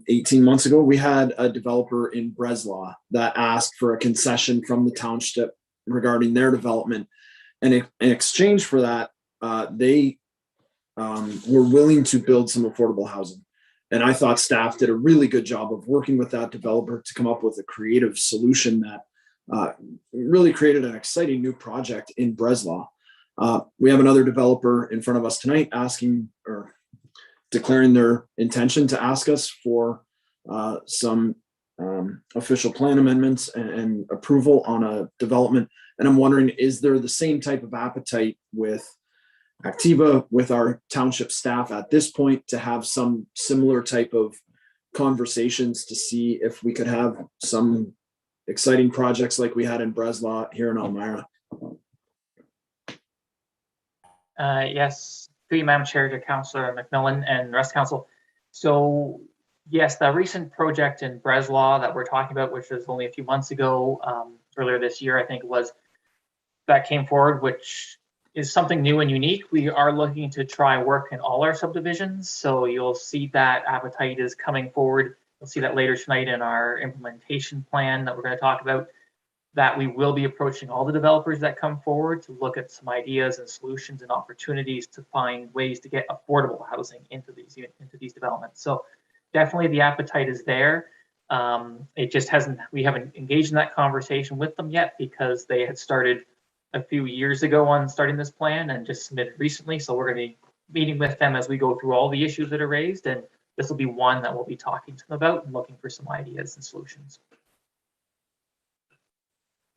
Speaker 5: 18 months ago, we had a developer in Breslau that asked for a concession from the township regarding their development. And in exchange for that, they were willing to build some affordable housing. And I thought staff did a really good job of working with that developer to come up with a creative solution that really created an exciting new project in Breslau. We have another developer in front of us tonight asking or declaring their intention to ask us for some official plan amendments and approval on a development. And I'm wondering, is there the same type of appetite with Activa, with our township staff at this point, to have some similar type of conversations to see if we could have some exciting projects like we had in Breslau here in Elmira?
Speaker 3: Yes, through you, Madam Chair, to Councillor McMillan and the rest of council. So yes, the recent project in Breslau that we're talking about, which was only a few months ago, earlier this year, I think it was, that came forward, which is something new and unique. We are looking to try work in all our subdivisions. So you'll see that appetite is coming forward. You'll see that later tonight in our implementation plan that we're going to talk about, that we will be approaching all the developers that come forward to look at some ideas and solutions and opportunities to find ways to get affordable housing into these developments. So definitely the appetite is there. It just we haven't engaged in that conversation with them yet because they had started a few years ago on starting this plan and just submitted recently. So we're going to be meeting with them as we go through all the issues that are raised. And this will be one that we'll be talking to them about and looking for some ideas and solutions.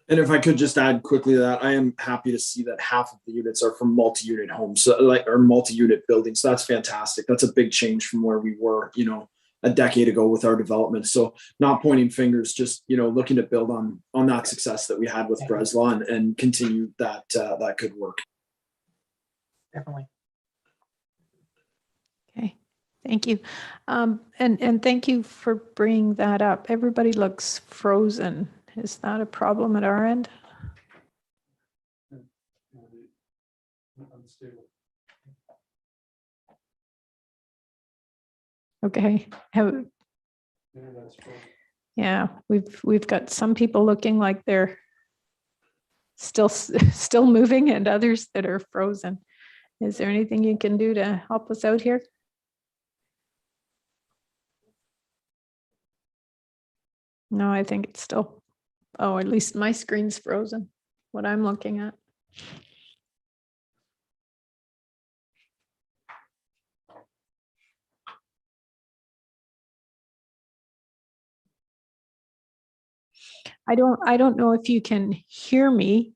Speaker 5: And if I could just add quickly to that, I am happy to see that half of the units are from multi-unit homes, or multi-unit buildings. So that's fantastic. That's a big change from where we were, a decade ago with our development. So not pointing fingers, just, looking to build on that success that we had with Breslau and continue that good work.
Speaker 3: Definitely.
Speaker 1: Okay, thank you. And thank you for bringing that up. Everybody looks frozen. Is that a problem at our end? Okay. Yeah, we've got some people looking like they're still moving and others that are frozen. Is there anything you can do to help us out here? No, I think it's still, oh, at least my screen's frozen, what I'm looking at. I don't know if you can hear me.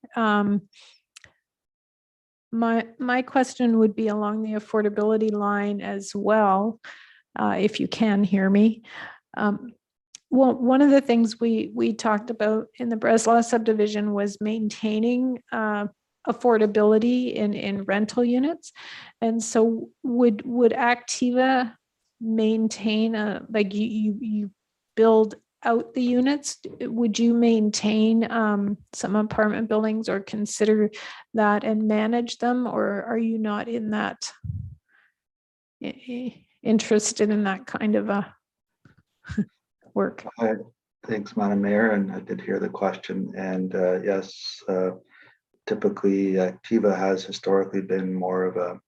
Speaker 1: My question would be along the affordability line as well, if you can hear me. Well, one of the things we talked about in the Breslau subdivision was maintaining affordability in rental units. And so would Activa maintain like you build out the units? Would you maintain some apartment buildings or consider that and manage them, or are you not in that interested in that kind of a work?
Speaker 4: Thanks, Madam Mayor, and I did hear the question. And yes, typically Activa has historically been more of a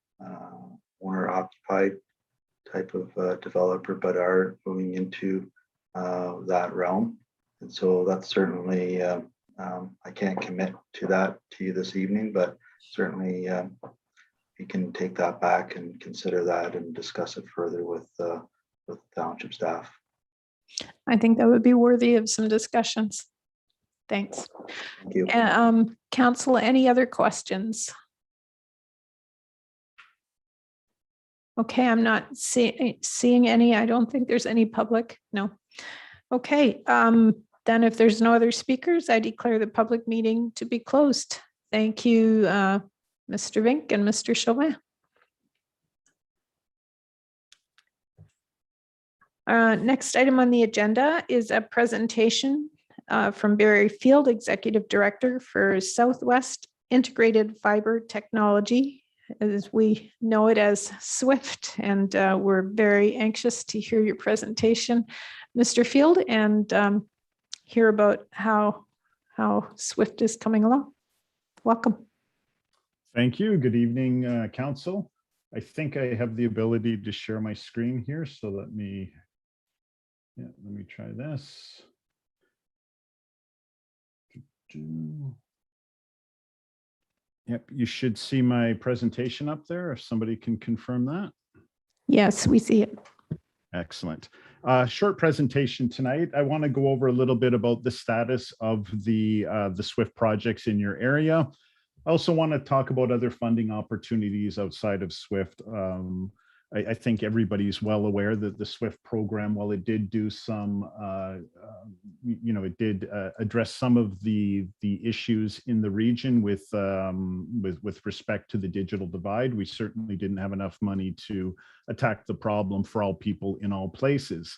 Speaker 4: owner-occupied type of developer, but are moving into that realm. And so that's certainly, I can't commit to that to you this evening, but certainly you can take that back and consider that and discuss it further with township staff.
Speaker 1: I think that would be worthy of some discussions. Thanks.
Speaker 4: Thank you.
Speaker 1: Council, any other questions? Okay, I'm not seeing any. I don't think there's any public. No. Okay. Then if there's no other speakers, I declare the public meeting to be closed. Thank you, Mr. Vink and Mr. Chauvin. Next item on the agenda is a presentation from Barry Field, Executive Director for Southwest Integrated Fiber Technology, as we know it as SWIFT, and we're very anxious to hear your presentation, Mr. Field, and hear about how SWIFT is coming along. Welcome.
Speaker 8: Thank you. Good evening, Council. I think I have the ability to share my screen here, so let me try this. Yep, you should see my presentation up there if somebody can confirm that.
Speaker 1: Yes, we see it.
Speaker 8: Excellent. Short presentation tonight. I want to go over a little bit about the status of the SWIFT projects in your area. I also want to talk about other funding opportunities outside of SWIFT. I think everybody's well aware that the SWIFT program, while it did do some, it did address some of the issues in the region with respect to the digital divide. We certainly didn't have enough money to attack the problem for all people in all places.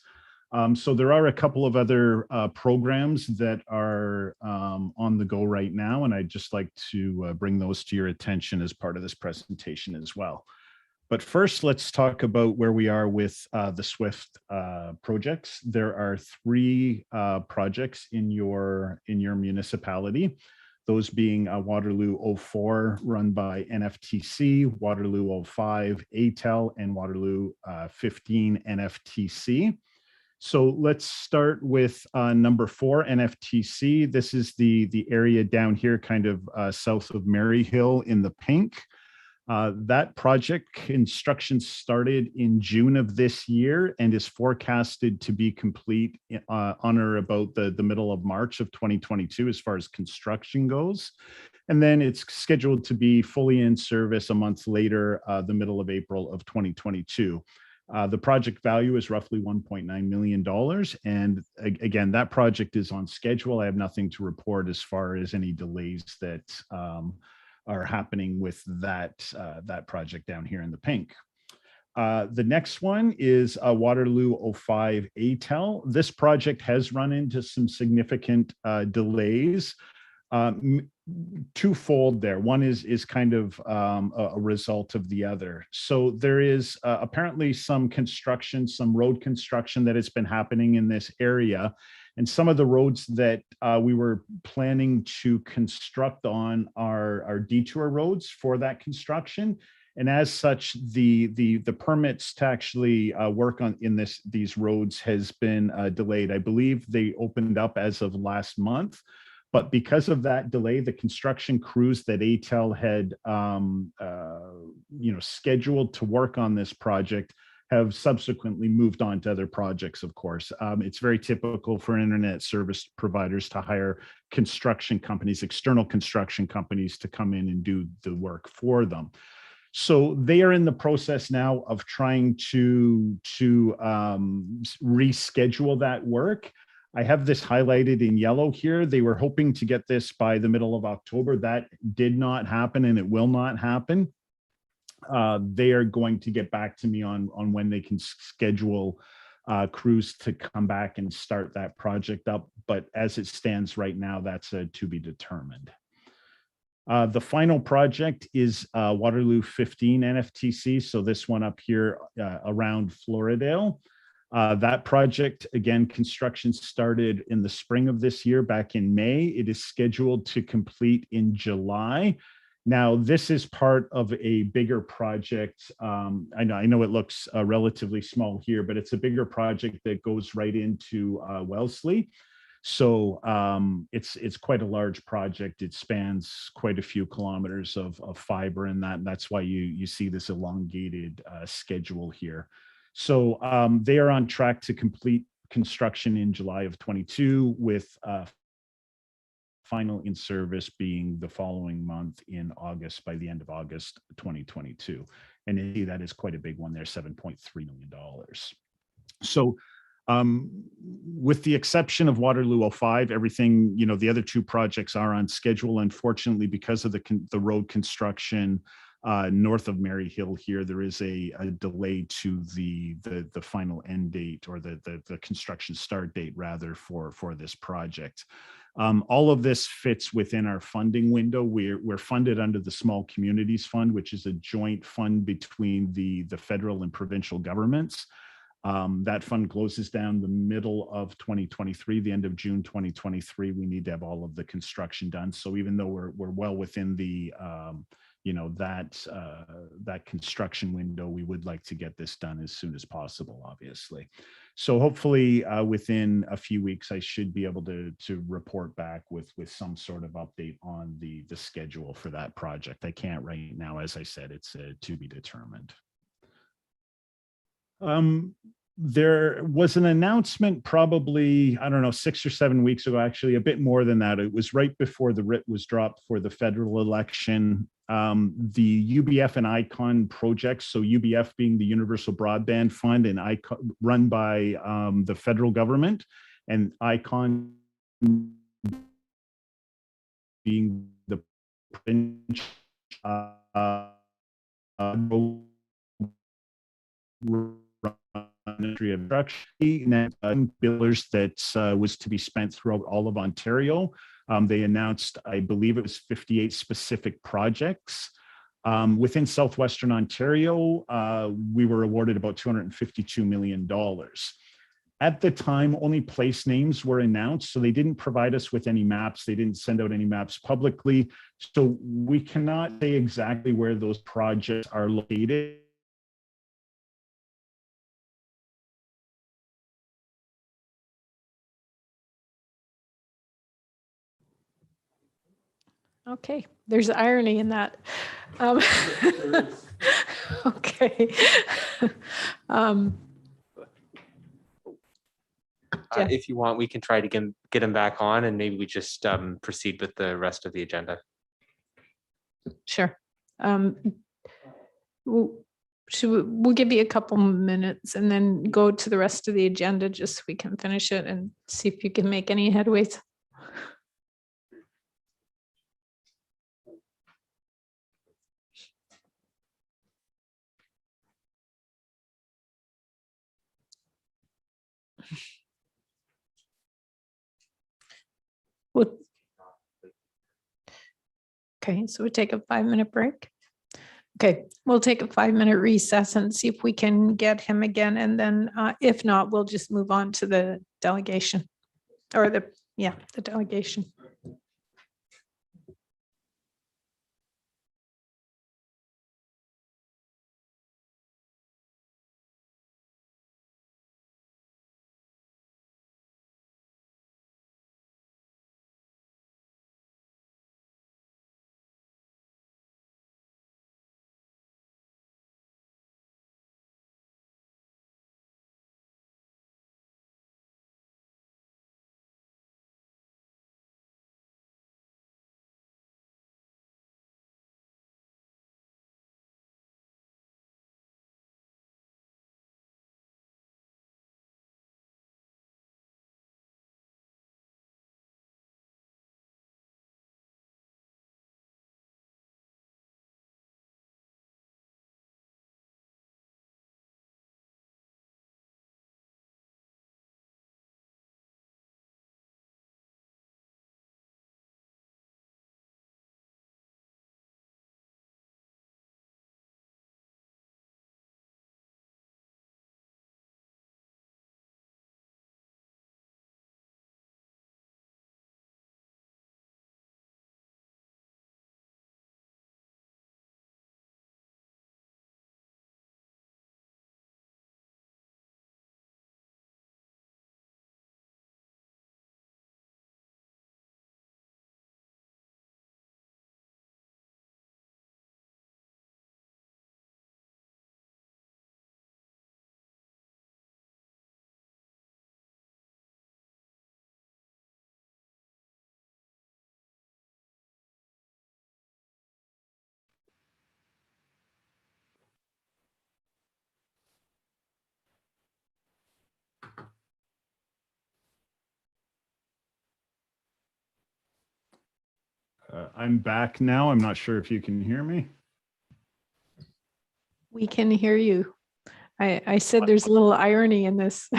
Speaker 8: So there are a couple of other programs that are on the go right now, and I'd just like to bring those to your attention as part of this presentation as well. But first, let's talk about where we are with the SWIFT projects. There are 3 projects in your municipality, those being Waterloo 04 run by NFTC, Waterloo 05 ATEL, and Waterloo 15 NFTC. So let's start with number 4, NFTC. This is the area down here, kind of south of Maryhill in the pink. That project construction started in June of this year and is forecasted to be complete on or about the middle of March of 2022 as far as construction goes. And then it's scheduled to be fully in service a month later, the middle of April of 2022. The project value is roughly $1.9 million. And again, that project is on schedule. I have nothing to report as far as any delays that are happening with that project down here in the pink. The next one is Waterloo 05 ATEL. This project has run into some significant delays. Twofold there. One is kind of a result of the other. So there is apparently some construction, some road construction that has been happening in this area. And some of the roads that we were planning to construct on are detour roads for that construction. And as such, the permits to actually work on these roads has been delayed. I believe they opened up as of last month. But because of that delay, the construction crews that ATEL had scheduled to work on this project have subsequently moved on to other projects, of course. It's very typical for internet service providers to hire construction companies, external construction companies, to come in and do the work for them. So they are in the process now of trying to reschedule that work. I have this highlighted in yellow here. They were hoping to get this by the middle of October. That did not happen, and it will not happen. They are going to get back to me on when they can schedule crews to come back and start that project up. But as it stands right now, that's to be determined. The final project is Waterloo 15 NFTC. So this one up here around Floridale. That project, again, construction started in the spring of this year, back in May. It is scheduled to complete in July. Now, this is part of a bigger project. I know it looks relatively small here, but it's a bigger project that goes right into Wellesley. So it's quite a large project. It spans quite a few kilometers of fiber, and that's why you see this elongated schedule here. So they are on track to complete construction in July of 22, with final in service being the following month in August, by the end of August 2022. And that is quite a big one there, $7.3 million. So With the exception of Waterloo 05, everything, the other two projects are on schedule. Unfortunately, because of the road construction north of Mary Hill here, there is a delay to the final end date, or the construction start date rather, for this project. All of this fits within our funding window. We're funded under the Small Communities Fund, which is a joint fund between the federal and provincial governments. That fund closes down the middle of 2023, the end of June 2023. We need to have all of the construction done. So even though we're well within the that construction window, we would like to get this done as soon as possible, obviously. So hopefully within a few weeks, I should be able to report back with some sort of update on the schedule for that project. I can't right now, as I said, it's to be determined. There was an announcement probably, I don't know, 6 or 7 weeks ago, actually a bit more than that. It was right before the writ was dropped for the federal election. The Ubf and Icon Projects, so Ubf being the Universal Broadband Fund, and Icon, run by the federal government, and Icon being the provincial Ministry of billers that was to be spent throughout all of Ontario. They announced, I believe it was 58 specific projects. Within Southwestern Ontario, we were awarded about $252 million. At the time, only place names were announced, so they didn't provide us with any maps. They didn't send out any maps publicly. So we cannot say exactly where those projects are located.
Speaker 1: Okay, there's irony in that. Okay. Jeff.
Speaker 9: If you want, we can try to get him back on, and maybe we just proceed with the rest of the agenda.
Speaker 1: Sure. We'll give you a couple minutes and then go to the rest of the agenda just so we can finish it and see if you can make any headways. Okay, so we take a 5-minute break. Okay, we'll take a 5-minute recess and see if we can get him again. And then if not, we'll just move on to the delegation, or the delegation.
Speaker 8: I'm back now. I'm not sure if you can hear me.
Speaker 1: We can hear you. I said there's a little irony in this.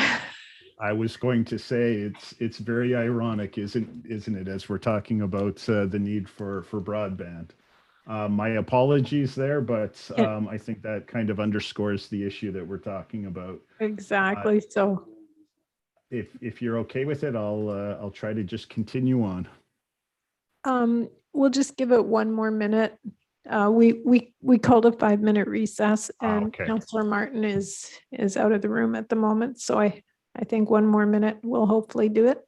Speaker 8: I was going to say it's very ironic, isn't it, as we're talking about the need for broadband. My apologies there, but
Speaker 1: Yeah.
Speaker 8: I think that kind of underscores the issue that we're talking about.
Speaker 1: Exactly. So,
Speaker 8: If you're okay with it, I'll try to just continue on.
Speaker 1: we'll just give it one more minute. We called a 5-minute recess, and
Speaker 8: Okay.
Speaker 1: Councillor Martin is out of the room at the moment. So I think one more minute will hopefully do it.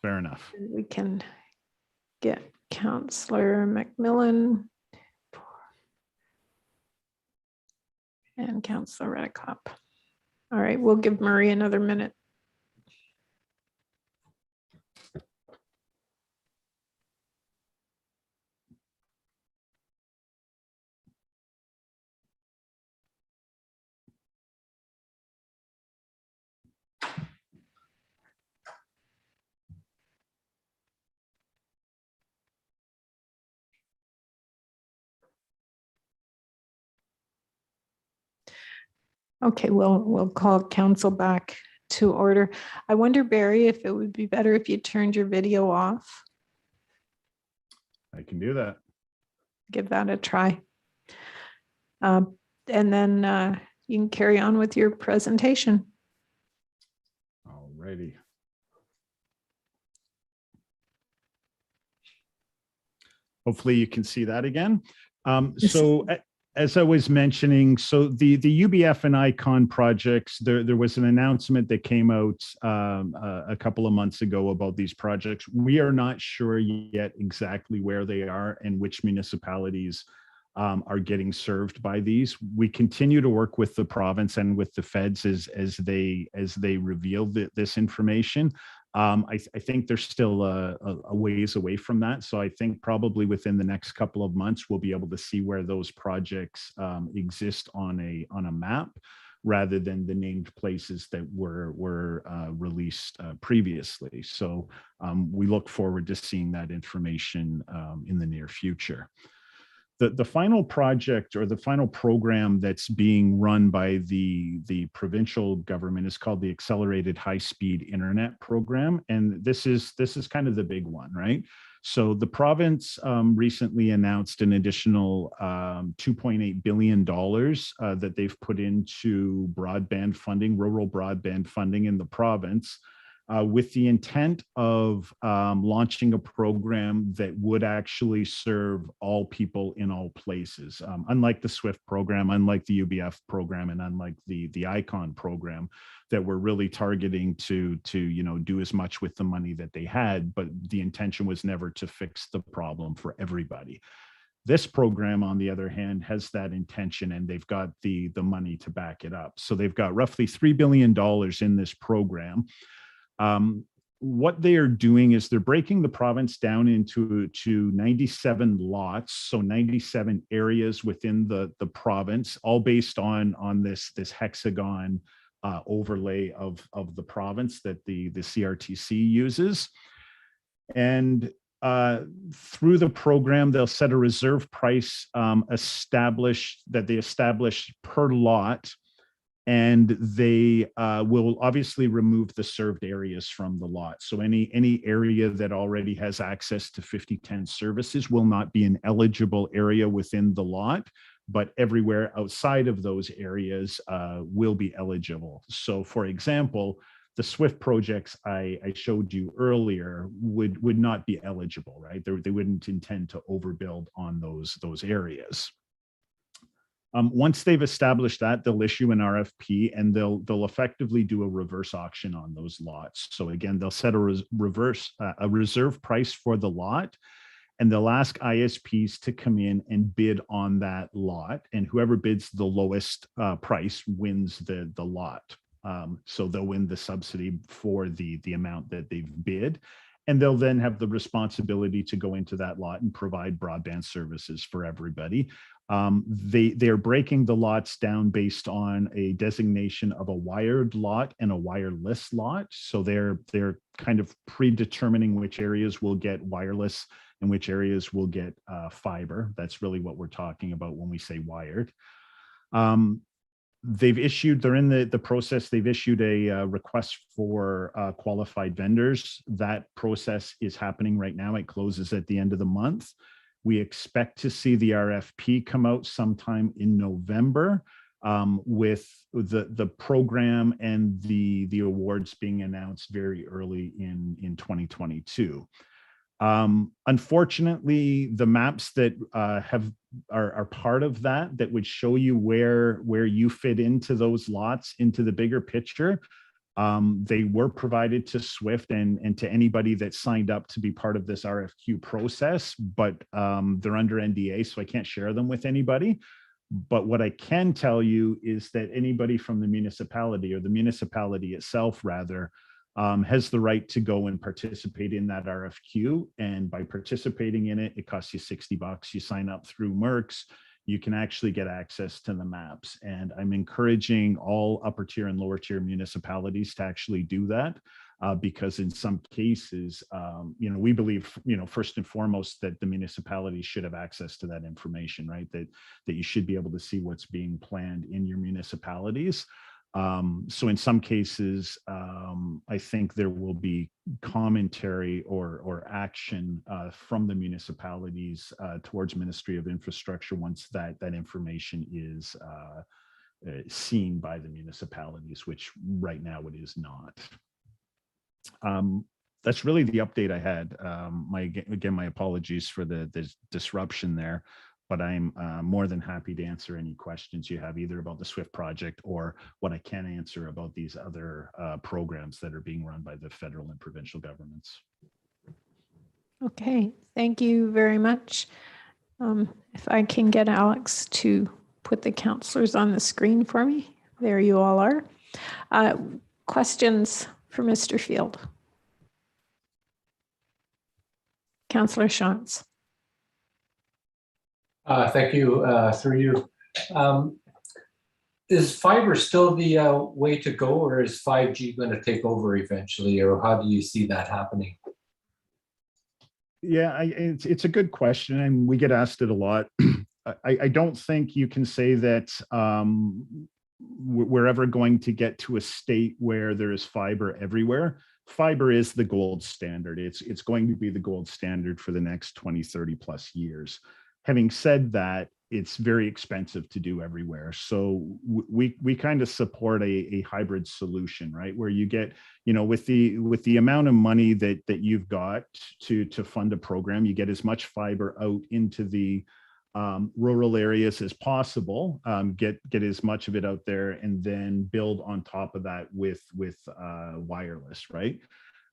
Speaker 8: Fair enough.
Speaker 1: And we can get Councillor McMillan and Councillor Redekop. All right, we'll give Marie another minute. Okay, we'll call council back to order. I wonder, Barry, if it would be better if you turned your video off.
Speaker 8: I can do that.
Speaker 1: Give that a try. And then you can carry on with your presentation.
Speaker 8: Alrighty. Hopefully you can see that again. So as I was mentioning, so the UBF and Icon projects, there was an announcement that came out a couple of months ago about these projects. We are not sure yet exactly where they are and which municipalities are getting served by these. We continue to work with the province and with the feds as they reveal this information. I think there's still a ways away from that. So I think probably within the next couple of months, we'll be able to see where those projects exist on a map, rather than the named places that were released previously. So we look forward to seeing that information in the near future. The final project, or the final program that's being run by the provincial government, is called the Accelerated High-Speed Internet Program. And this is kind of the big one, right? So the province recently announced an additional $2.8 billion that they've put into broadband funding, rural broadband funding in the province, with the intent of launching a program that would actually serve all people in all places. Unlike the SWIFT program, unlike the UBF program, and unlike the ICON program, that were really targeting to do as much with the money that they had, but the intention was never to fix the problem for everybody. This program, on the other hand, has that intention, and they've got the money to back it up. So they've got roughly $3 billion in this program. What they are doing is they're breaking the province down into 97 lots, so 97 areas within the province, all based on this hexagon overlay of the province that the CRTC uses. And through the program, they'll set a reserve price establish per lot. And they will obviously remove the served areas from the lot. So any area that already has access to 5010 services will not be an eligible area within the lot, but everywhere outside of those areas will be eligible. So for example, the SWIFT projects I showed you earlier would not be eligible, right? They wouldn't intend to overbuild on those areas. Once they've established that, they'll issue an RFP, and they'll effectively do a reverse auction on those lots. So again, they'll set a reserve price for the lot, and they'll ask ISPs to come in and bid on that lot, and whoever bids the lowest price wins the lot. So they'll win the subsidy for the amount that they've bid. And they'll then have the responsibility to go into that lot and provide broadband services for everybody. They're breaking the lots down based on a designation of a wired lot and a wireless lot. So they're kind of predetermining which areas will get wireless and which areas will get fiber. That's really what we're talking about when we say wired. They're in the process, they've issued a request for qualified vendors. That process is happening right now. It closes at the end of the month. We expect to see the RFP come out sometime in November, with the program and the awards being announced very early in 2022. Unfortunately, the maps that are part of that would show you where you fit into those lots into the bigger picture. They were provided to SWIFT and to anybody that signed up to be part of this RFQ process, but they're under NDA, so I can't share them with anybody. But what I can tell you is that anybody from the municipality, or the municipality itself rather, has the right to go and participate in that RFQ. And by participating in it, it costs you $60. You sign up through Mercs, you can actually get access to the maps. And I'm encouraging all upper tier and lower tier municipalities to actually do that, because in some cases, we believe, first and foremost, that the municipalities should have access to that information, right? That you should be able to see what's being planned in your municipalities. So in some cases, I think there will be commentary or action from the municipalities towards Ministry of Infrastructure once that information is seen by the municipalities, which right now it is not. That's really the update I had. My apologies for the disruption there. But I'm more than happy to answer any questions you have, either about the SWIFT project or what I can answer about these other programs that are being run by the federal and provincial governments.
Speaker 1: Okay, thank you very much. If I can get Alex to put the counselors on the screen for me. There you all are. Questions for Mr. Field? Councillor Shantz.
Speaker 6: Thank you, through you. Is fiber still the way to go, or is 5G going to take over eventually, or how do you see that happening?
Speaker 8: Yeah, it's a good question, and we get asked it a lot. I don't think you can say that we're ever going to get to a state where there is fiber everywhere. Fiber is the gold standard. It's going to be the gold standard for the next 20, 30 plus years. Having said that, it's very expensive to do everywhere. So we kind of support a hybrid solution, right? Where you get, with the amount of money that you've got to fund a program, you get as much fiber out into the rural areas as possible, get as much of it out there, and then build on top of that with wireless, right?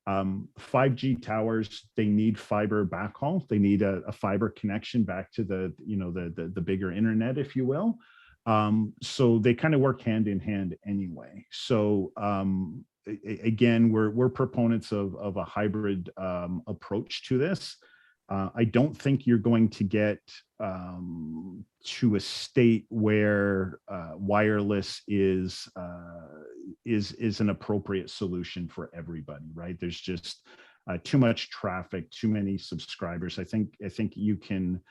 Speaker 8: 5G towers, they need fiber backhaul. They need a fiber connection back to the bigger internet, if you will. So they kind of work hand in hand anyway. So again, we're proponents of a hybrid approach to this. I don't think you're going to get to a state where wireless is an appropriate solution for everybody, right? There's just too much traffic, too many subscribers. I think you can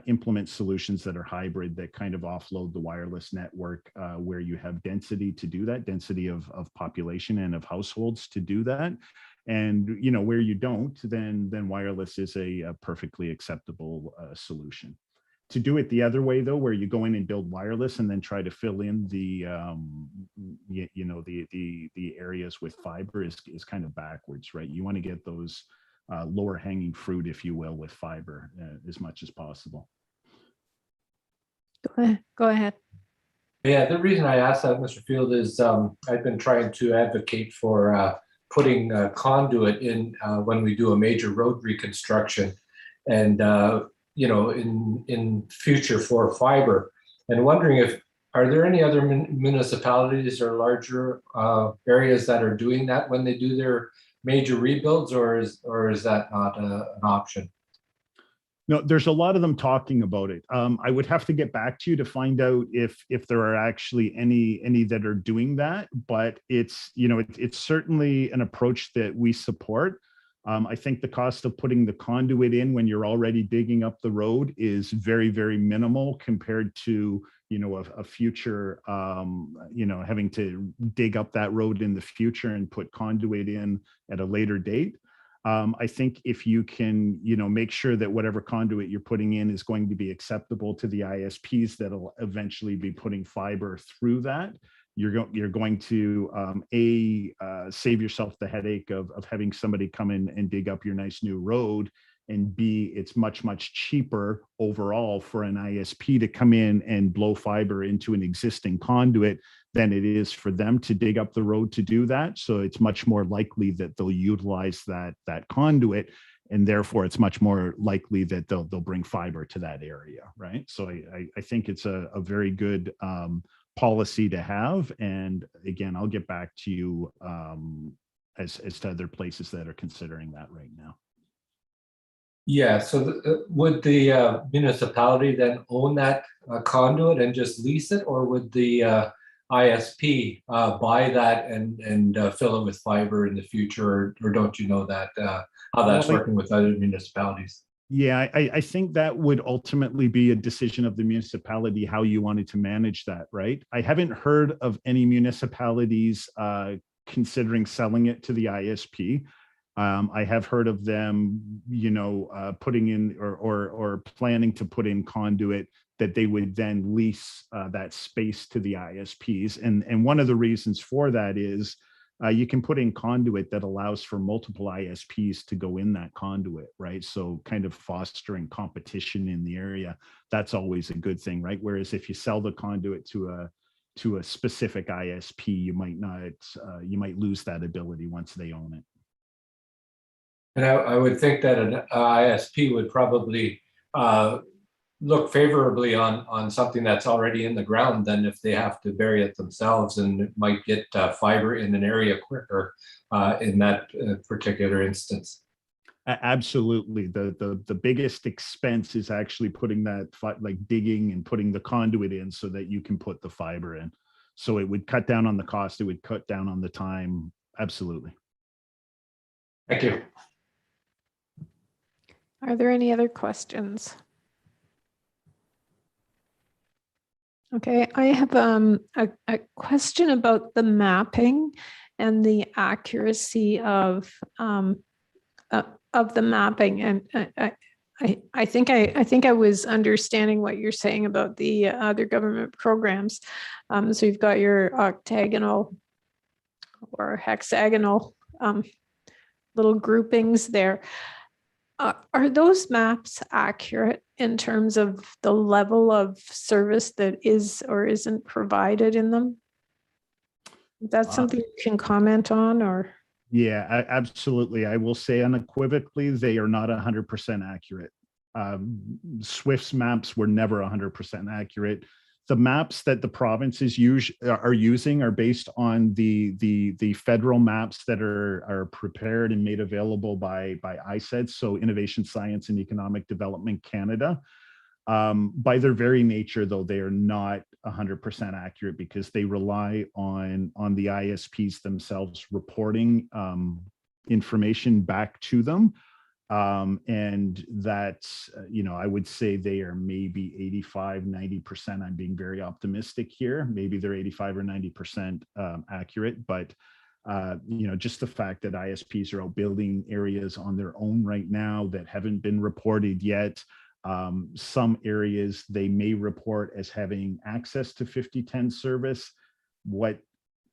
Speaker 8: implement solutions that are hybrid, that kind of offload the wireless network, where you have density to do that, density of population and of households to do that. And where you don't, then wireless is a perfectly acceptable solution. To do it the other way, though, where you go in and build wireless and then try to fill in the areas with fiber is kind of backwards, right? You want to get those lower hanging fruit, if you will, with fiber as much as possible.
Speaker 1: Go ahead.
Speaker 6: Yeah, the reason I asked that, Mr. Field, is I've been trying to advocate for putting conduit in when we do a major road reconstruction, and in future for fiber, and wondering are there any other municipalities or larger areas that are doing that when they do their major rebuilds, or is that not an option?
Speaker 8: No, there's a lot of them talking about it. I would have to get back to you to find out if there are actually any that are doing that, but it's certainly an approach that we support. I think the cost of putting the conduit in when you're already digging up the road is very, very minimal compared to, you know, a future, you know, having to dig up that road in the future and put conduit in at a later date. I think if you can, you know, make sure that whatever conduit you're putting in is going to be acceptable to the ISPs that'll eventually be putting fiber through that, you're going to save yourself the headache of having somebody come in and dig up your nice new road, and B, it's much cheaper overall for an ISP to come in and blow fiber into an existing conduit than it is for them to dig up the road to do that. So it's much more likely that they'll utilize that conduit, and therefore it's much more likely that they'll bring fiber to that area, right? So I think it's a very good policy to have. And again, I'll get back to you as to other places that are considering that right now.
Speaker 6: Yeah, so would the municipality then own that conduit and just lease it, or would the ISP buy that and fill it with fiber in the future, or don't you know that how that's working with other municipalities?
Speaker 8: Yeah, I think that would ultimately be a decision of the municipality, how you wanted to manage that, right? I haven't heard of any municipalities considering selling it to the ISP. I have heard of them, you know, putting in or planning to put in conduit that they would then lease that space to the ISPs. And one of the reasons for that is you can put in conduit that allows for multiple ISPs to go in that conduit, right? So kind of fostering competition in the area. That's always a good thing, right? Whereas if you sell the conduit to a specific ISP, you might not, you might lose that ability once they own it.
Speaker 6: And I would think that an ISP would probably look favorably on something that's already in the ground than if they have to bury it themselves, and it might get fiber in an area quicker in that particular instance.
Speaker 8: Absolutely. The biggest expense is actually putting that, like digging and putting the conduit in so that you can put the fiber in. So it would cut down on the cost. It would cut down on the time. Absolutely.
Speaker 6: Thank you.
Speaker 1: Are there any other questions? Okay, I have a question about the mapping and the accuracy of the mapping. And I think I was understanding what you're saying about the other government programs. So you've got your octagonal or hexagonal little groupings there. Are those maps accurate in terms of the level of service that is or isn't provided in them? Is that something you can comment on, or?
Speaker 8: Yeah, absolutely. I will say unequivocally, they are not 100% accurate. Swift's maps were never 100% accurate. The maps that the provinces are using are based on the federal maps that are prepared and made available by ISED, so Innovation, Science and Economic Development Canada. By their very nature, though, they are not 100% accurate because they rely on the ISPs themselves reporting information back to them. And that's, you know, I would say they are maybe 85, 90%. I'm being very optimistic here. Maybe they're 85 or 90% accurate, but you know, just the fact that ISPs are out building areas on their own right now that haven't been reported yet. Some areas they may report as having access to 5010 service. What,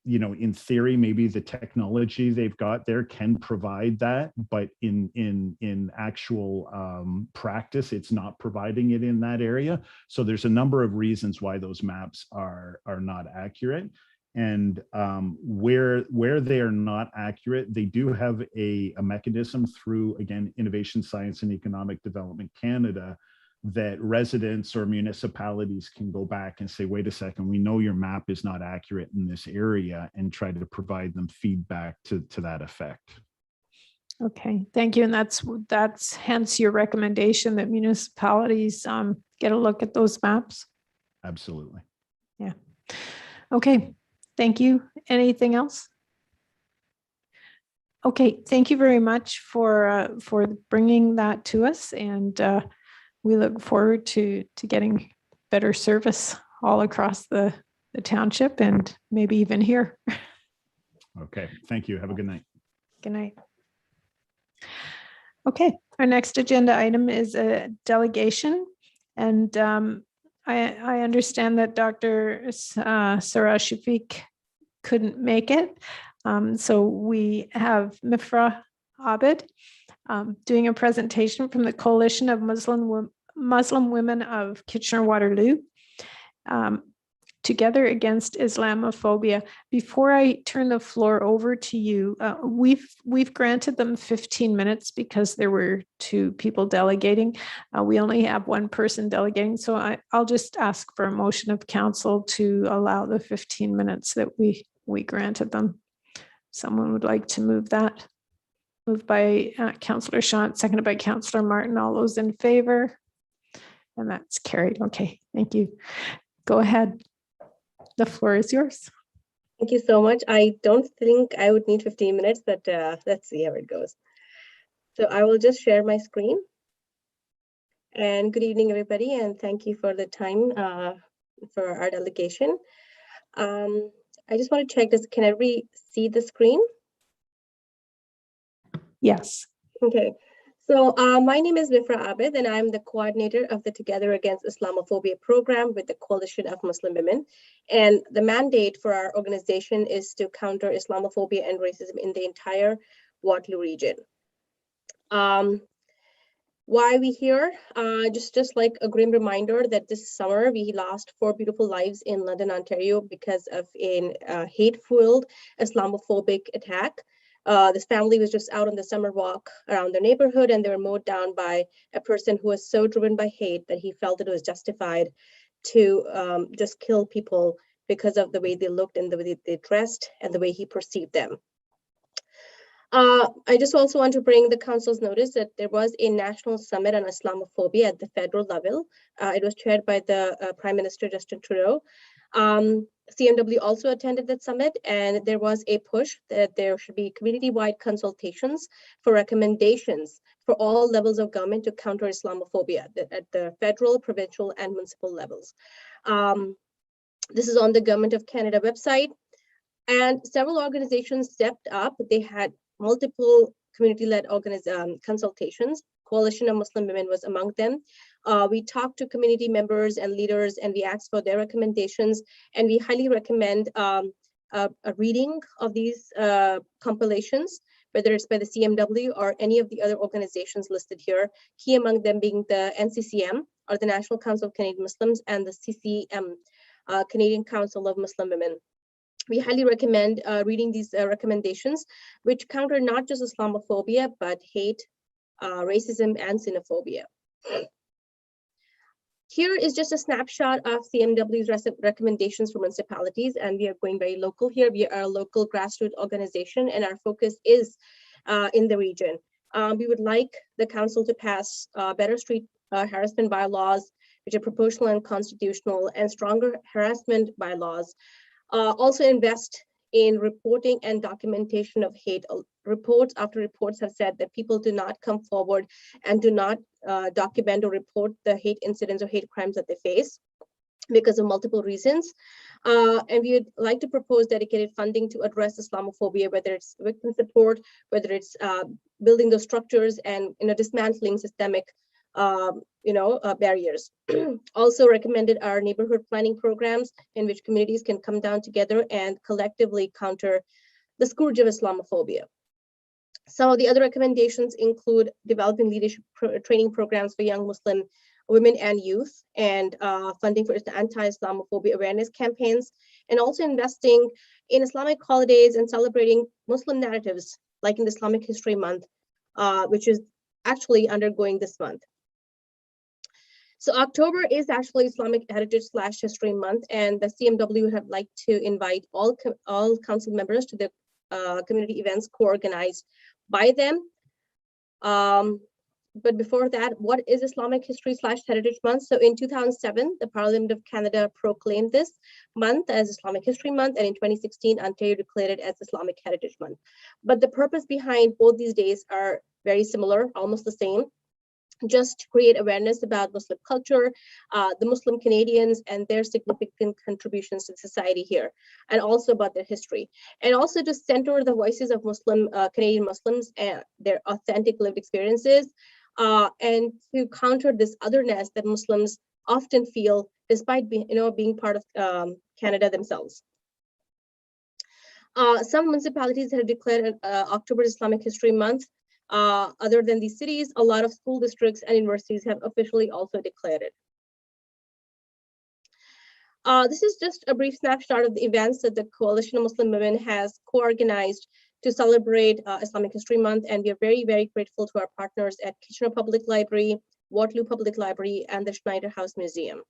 Speaker 8: you know, in theory, maybe the technology they've got there can provide that, but in actual practice, it's not providing it in that area. So there's a number of reasons why those maps are not accurate. And where they are not accurate, they do have a mechanism through, again, Innovation, Science and Economic Development Canada, that residents or municipalities can go back and say, wait a second, we know your map is not accurate in this area, and try to provide them feedback to that effect.
Speaker 1: Okay, thank you. And that's hence your recommendation that municipalities get a look at those maps.
Speaker 8: Absolutely.
Speaker 1: Yeah. Okay, thank you. Anything else? Okay, thank you very much for bringing that to us, and we look forward to getting better service all across the township and maybe even here.
Speaker 8: Okay, thank you. Have a good night.
Speaker 1: Good night. Okay, our next agenda item is a delegation, and I understand that Dr. Sarah Shafiq couldn't make it. So we have Mifra Abid doing a presentation from the Coalition of Muslim Women of Kitchener-Waterloo, Together Against Islamophobia. Before I turn the floor over to you, we've granted them 15 minutes because there were 2 people delegating. We only have 1 person delegating, so I'll just ask for a motion of council to allow the 15 minutes that we granted them. Someone would like to move that? Moved by Councillor Shant, seconded by Councillor Martin. All those in favor? And that's carried. Okay, thank you. Go ahead. The floor is yours.
Speaker 10: Thank you so much. I don't think I would need 15 minutes, but let's see how it goes. So I will just share my screen. And good evening, everybody, and thank you for the time for our delegation. I just want to check this. Can everybody see the screen?
Speaker 1: Yes.
Speaker 10: Okay. So my name is Mifra Abid, and I'm the coordinator of the Together Against Islamophobia program with the Coalition of Muslim Women. And the mandate for our organization is to counter Islamophobia and racism in the entire Waterloo region. Why we here? Just like a grim reminder that this summer we lost 4 beautiful lives in London, Ontario because of a hate-fueled Islamophobic attack. This family was just out on the summer walk around their neighborhood, and they were mowed down by a person who was so driven by hate that he felt it was justified to just kill people because of the way they looked and the way they dressed and the way he perceived them. I just also want to bring the council's notice that there was a national summit on Islamophobia at the federal level. It was chaired by the Prime Minister Justin Trudeau. CMW also attended that summit, and there was a push that there should be community-wide consultations for recommendations for all levels of government to counter Islamophobia at the federal, provincial, and municipal levels. This is on the Government of Canada website, and several organizations stepped up. They had multiple community-led consultations. Coalition of Muslim Women was among them. We talked to community members and leaders, and we asked for their recommendations, and we highly recommend a reading of these compilations, whether it's by the CMW or any of the other organizations listed here, key among them being the NCCM, or the National Council of Canadian Muslims, and the CCM, Canadian Council of Muslim Women. We highly recommend reading these recommendations, which counter not just Islamophobia, but hate, racism, and xenophobia. Here is just a snapshot of CMW's recommendations for municipalities, and we are going very local here. We are a local grassroots organization, and our focus is in the region. We would like the council to pass better street harassment bylaws, which are proportional and constitutional, and stronger harassment bylaws. Also invest in reporting and documentation of hate. Reports after reports have said that people do not come forward and do not document or report the hate incidents or hate crimes that they face because of multiple reasons. And we would like to propose dedicated funding to address Islamophobia, whether it's victim support, whether it's building those structures and dismantling systemic barriers. Also recommended our neighborhood planning programs in which communities can come down together and collectively counter the scourge of Islamophobia. Some of the other recommendations include developing leadership training programs for young Muslim women and youth, and funding for anti-Islamophobia awareness campaigns, and also investing in Islamic holidays and celebrating Muslim narratives, like in the Islamic History Month, which is actually undergoing this month. So October is actually Islamic Heritage / History Month, and the CMW would have liked to invite all council members to the community events co-organized by them. But before that, what is Islamic History / Heritage Month? So in 2007, the Parliament of Canada proclaimed this month as Islamic History Month, and in 2016, Ontario declared it as Islamic Heritage Month. But the purpose behind both these days are very similar, almost the same. Just to create awareness about Muslim culture, the Muslim Canadians and their significant contributions to society here, and also about their history. And also to center the voices of Canadian Muslims and their authentic lived experiences, and to counter this otherness that Muslims often feel despite being part of Canada themselves. Some municipalities have declared October Islamic History Month. Other than these cities, a lot of school districts and universities have officially also declared it. This is just a brief snapshot of the events that the Coalition of Muslim Women has co-organized to celebrate Islamic History Month, and we are very, very grateful to our partners at Kitchener Public Library, Waterloo Public Library, and the Schneider House Museum.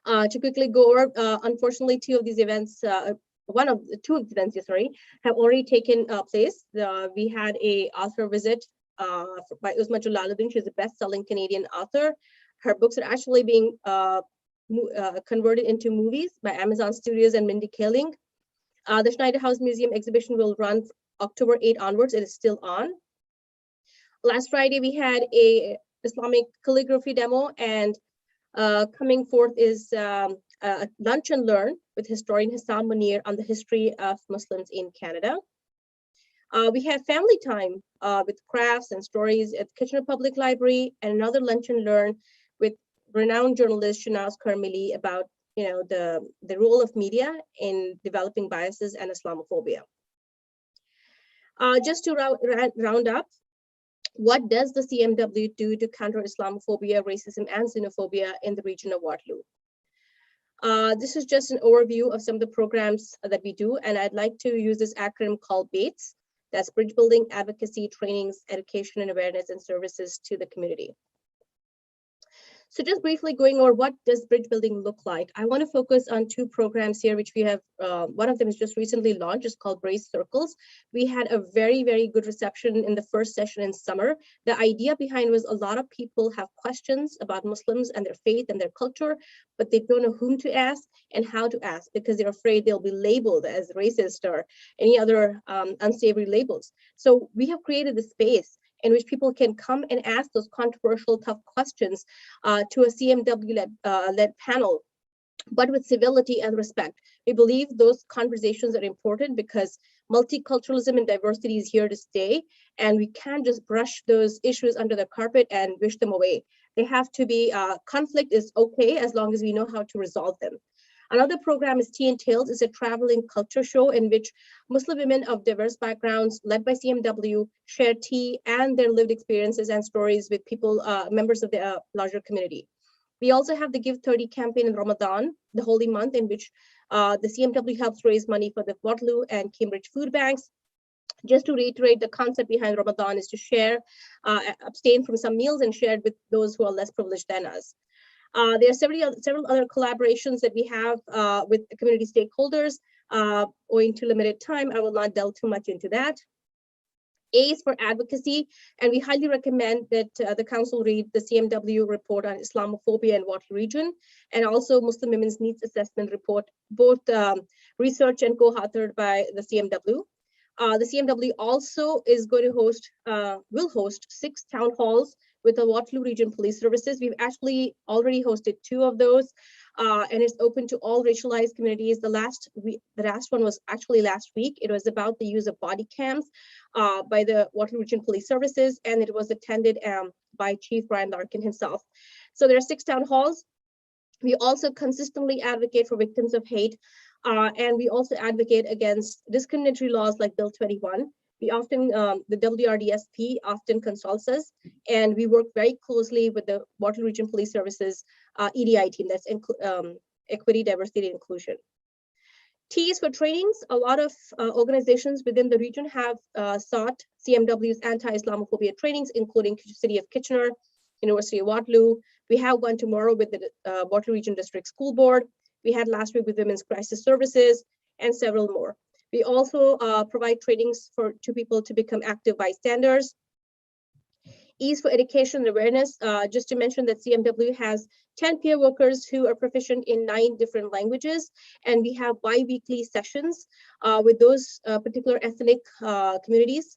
Speaker 10: To quickly go over, unfortunately, two of these events have already taken place. We had a author visit by Uzma Jalaluddin. She's a best-selling Canadian author. Her books are actually being converted into movies by Amazon Studios and Mindy Kaling. The Schneider House Museum exhibition will run October 8 onwards. It is still on. Last Friday, we had a Islamic calligraphy demo, and coming forth is lunch and learn with historian Hassam Munir on the history of Muslims in Canada. We have family time with crafts and stories at Kitchener Public Library, and another lunch and learn with renowned journalist Shanaz Karmili about the role of media in developing biases and Islamophobia. Just to round up, what does the CMW do to counter Islamophobia, racism, and xenophobia in the region of Waterloo? This is just an overview of some of the programs that we do, and I'd like to use this acronym called BATES. That's Bridge Building, Advocacy, Trainings, Education, and Awareness and Services to the Community. So just briefly going over what does bridge building look like, I want to focus on two programs here, which we have. One of them is just recently launched. It's called Brace Circles. We had a very, very good reception in the first session in summer. The idea behind was a lot of people have questions about Muslims and their faith and their culture, but they don't know whom to ask and how to ask because they're afraid they'll be labeled as racist or any other unsavory labels. So we have created a space in which people can come and ask those controversial, tough questions to a CMW-led panel, but with civility and respect. We believe those conversations are important because multiculturalism and diversity is here to stay, and we can't just brush those issues under the carpet and wish them away. They have to be, conflict is okay as long as we know how to resolve them. Another program is Tea and Tales. It's a traveling culture show in which Muslim women of diverse backgrounds led by CMW share tea and their lived experiences and stories with people, members of the larger community. We also have the Give 30 campaign in Ramadan, the holy month, in which the CMW helps raise money for the Waterloo and Cambridge food banks. Just to reiterate, the concept behind Ramadan is to share, abstain from some meals and share it with those who are less privileged than us. There are several other collaborations that we have with the community stakeholders. Owing to limited time, I will not delve too much into that. A is for advocacy, and we highly recommend that the council read the CMW report on Islamophobia in Waterloo region, and also Muslim Women's Needs Assessment report, both research and co-authored by the CMW. The CMW also is going to will host 6 town halls with the Waterloo Region Police Services. We've actually already hosted 2 of those, and it's open to all racialized communities. The last one was actually last week. It was about the use of body cams by the Waterloo Region Police Services, and it was attended by Chief Brian Larkin himself. So there are 6 town halls. We also consistently advocate for victims of hate, and we also advocate against discriminatory laws like Bill 21. We often, the WRDSP often consults us, and we work very closely with the Waterloo Region Police Services EDI team, that's Equity, Diversity, and Inclusion. T is for trainings. A lot of organizations within the region have sought CMW's anti-Islamophobia trainings, including City of Kitchener, University of Waterloo. We have one tomorrow with the Waterloo Region District School Board. We had last week with Women's Crisis Services and several more. We also provide trainings to people to become active bystanders. Ease for education and awareness, just to mention that CMW has 10 peer workers who are proficient in 9 different languages, and we have bi-weekly sessions with those particular ethnic communities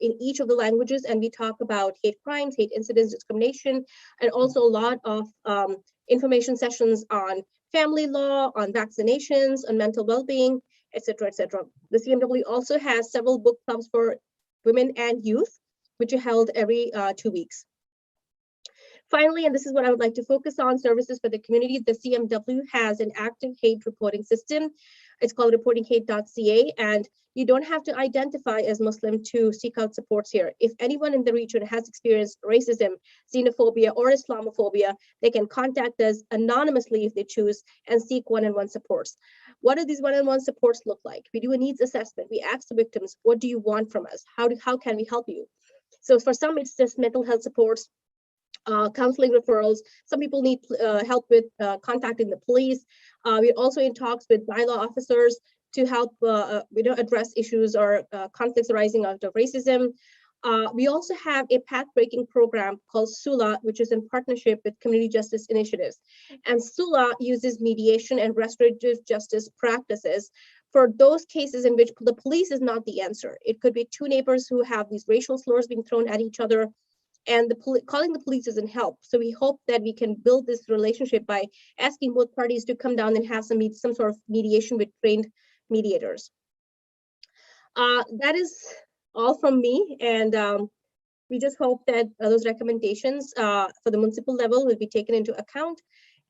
Speaker 10: in each of the languages, and we talk about hate crimes, hate incidents, discrimination, and also a lot of information sessions on family law, on vaccinations, on mental well-being, etc., etc. The CMW also has several book clubs for women and youth, which are held every 2 weeks. Finally, and this is what I would like to focus on, services for the community. The CMW has an active hate reporting system. It's called reportinghate.ca, and you don't have to identify as Muslim to seek out supports here. If anyone in the region has experienced racism, xenophobia, or Islamophobia, they can contact us anonymously if they choose and seek one-on-one supports. What do these one-on-one supports look like? We do a needs assessment. We ask the victims, what do you want from us? How can we help you? So for some, it's just mental health supports, counseling referrals. Some people need help with contacting the police. We're also in talks with bylaw officers to help address issues or conflicts arising out of racism. We also have a path-breaking program called SULA, which is in partnership with community justice initiatives. And SULA uses mediation and restorative justice practices for those cases in which the police is not the answer. It could be 2 neighbors who have these racial slurs being thrown at each other, and calling the police doesn't help. So we hope that we can build this relationship by asking both parties to come down and have some sort of mediation with trained mediators. That is all from me, and we just hope that those recommendations for the municipal level will be taken into account,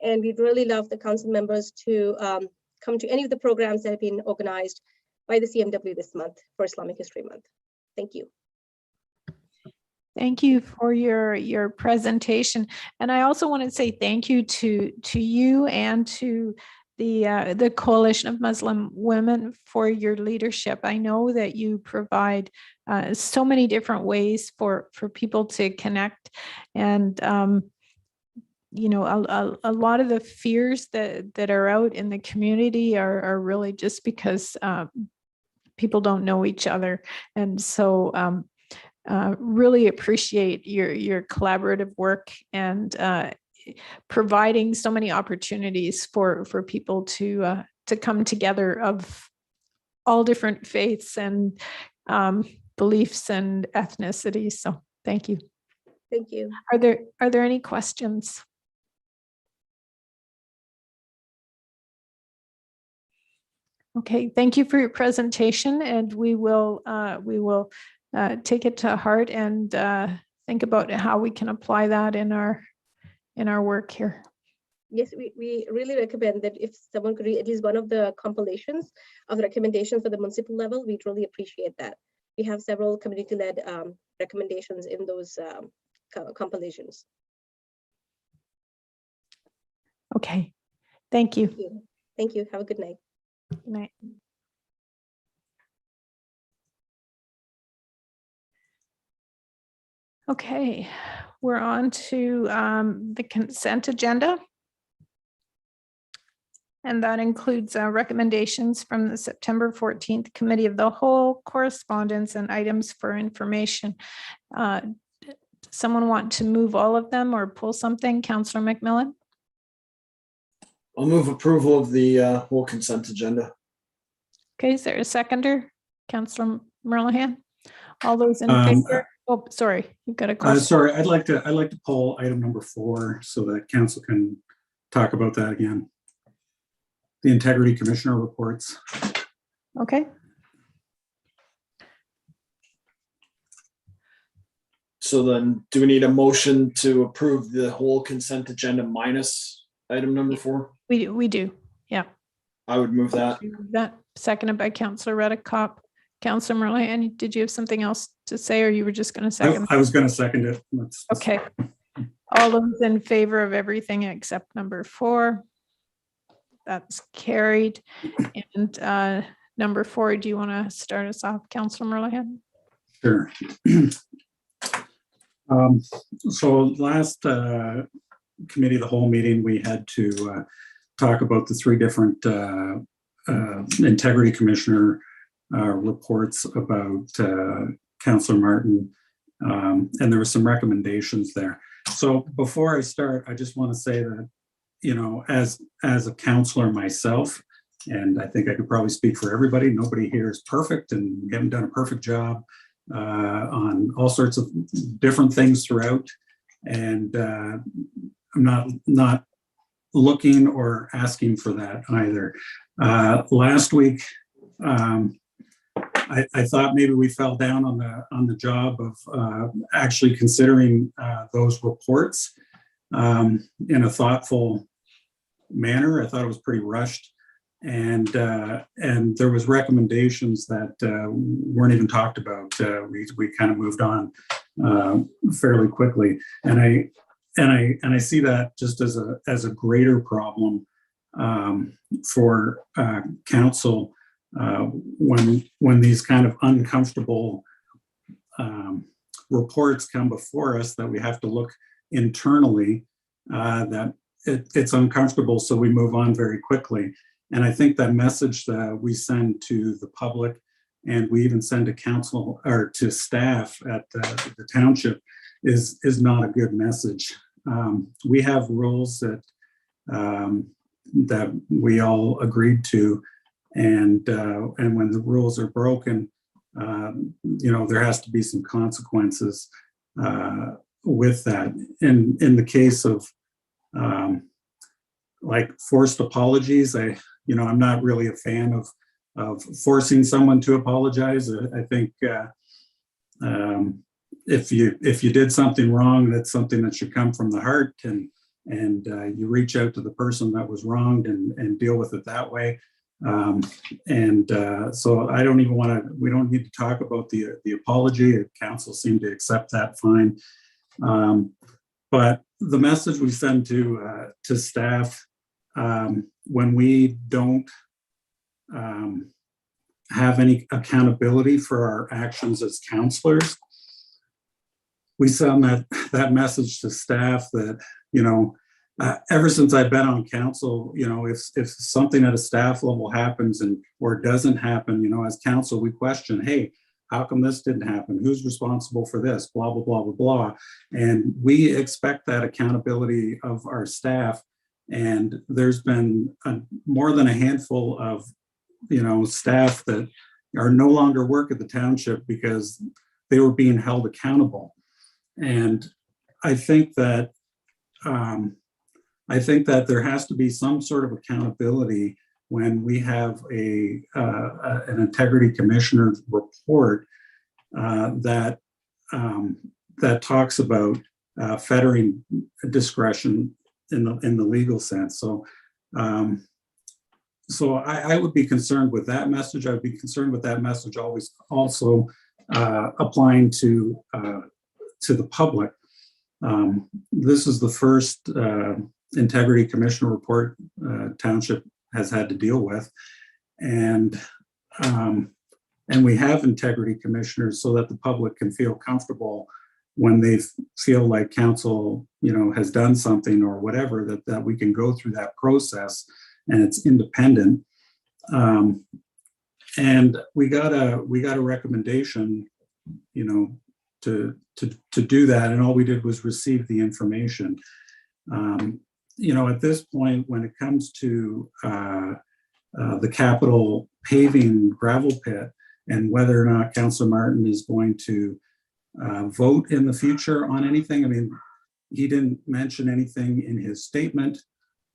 Speaker 10: and we'd really love the council members to come to any of the programs that have been organized by the CMW this month for Islamic History Month. Thank you.
Speaker 1: Thank you for your presentation. And I also want to say thank you to you and to the Coalition of Muslim Women for your leadership. I know that you provide so many different ways for people to connect, and you know, a lot of the fears that are out in the community are really just because people don't know each other. And so really appreciate your collaborative work and providing so many opportunities for people to come together of all different faiths and beliefs and ethnicities. So thank you.
Speaker 10: Thank you.
Speaker 1: Are there any questions? Okay, thank you for your presentation, and we will take it to heart and think about how we can apply that in our work here.
Speaker 10: Yes, we really recommend that if someone could read at least one of the compilations of recommendations for the municipal level, we'd really appreciate that. We have several community-led recommendations in those compilations.
Speaker 1: Okay, thank you.
Speaker 10: Thank you. Thank you. Have a good night.
Speaker 1: Good night. Okay, we're on to the consent agenda. And that includes recommendations from the September 14th Committee of the Whole, correspondence, and items for information. Does someone want to move all of them or pull something? Councillor McMillan?
Speaker 5: I'll move approval of the whole consent agenda.
Speaker 1: Okay, is there a seconder? Councillor Merlehan? All those in favor? Oh, sorry, you've got a question.
Speaker 2: Sorry, I'd like to pull item number 4 so that council can talk about that again. The Integrity Commissioner reports.
Speaker 1: Okay.
Speaker 5: So then, do we need a motion to approve the whole consent agenda minus item number 4?
Speaker 1: We do, yeah.
Speaker 5: I would move that.
Speaker 1: That seconded by Councillor Redekop. Councillor Merlehan, did you have something else to say, or you were just going to second?
Speaker 2: I was going to second it.
Speaker 1: Okay. All those in favor of everything except number 4? That's carried. And number 4, do you want to start us off, Councillor Merlehan?
Speaker 2: Sure. So last committee of the whole meeting, we had to talk about the 3 different Integrity Commissioner reports about Councillor Martin And there were some recommendations there. So before I start, I just want to say that, you know, as a counselor myself, and I think I could probably speak for everybody, nobody here is perfect, and we haven't done a perfect job on all sorts of different things throughout. And I'm not looking or asking for that either. Last week, I thought maybe we fell down on the job of actually considering those reports in a thoughtful manner. I thought it was pretty rushed, and there was recommendations that weren't even talked about. We kind of moved on fairly quickly, and I see that just as a greater problem for council when these kind of uncomfortable reports come before us that we have to look internally, that it's uncomfortable, so we move on very quickly. And I think that message that we send to the public, and we even send to council or to staff at the township, is not a good message. We have rules that we all agreed to, and when the rules are broken, you know, there has to be some consequences with that. In the case of like forced apologies, I'm not really a fan of forcing someone to apologize. I think if you did something wrong, that's something that should come from the heart, and you reach out to the person that was wronged and deal with it that way. So I don't even we don't need to talk about the apology. Council seemed to accept that fine. But the message we send to staff, when we don't have any accountability for our actions as counselors, we send that message to staff that, you know, ever since I've been on council, you know, if something at a staff level happens or doesn't happen, you know, as council, we question, hey, how come this didn't happen? Who's responsible for this? Blah, blah, blah, blah, blah. And we expect that accountability of our staff. And there's been more than a handful of, you know, staff that are no longer work at the township because they were being held accountable. And I think that there has to be some sort of accountability when we have an integrity commissioner's report that talks about fettering discretion in the legal sense. So I would be concerned with that message. I would be concerned with that message always also applying to the public. This is the first integrity commissioner report township has had to deal with, and we have integrity commissioners so that the public can feel comfortable when they feel like council, you know, has done something or whatever, that we can go through that process and it's independent. And we got a recommendation, you know, to do that, and all we did was receive the information. You know, at this point, when it comes to the capital paving gravel pit and whether or not Councillor Martin is going to vote in the future on anything, I mean, he didn't mention anything in his statement,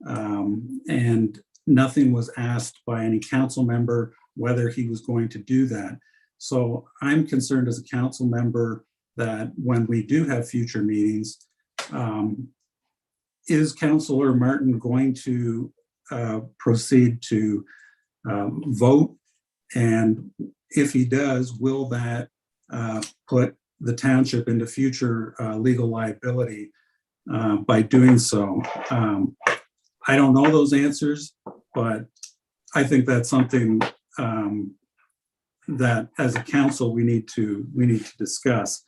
Speaker 2: and nothing was asked by any council member whether he was going to do that. So I'm concerned as a council member that when we do have future meetings, is Councillor Martin going to proceed to vote? And if he does, will that put the township into future legal liability by doing so? I don't know those answers, but I think that's something that as a council we need to discuss.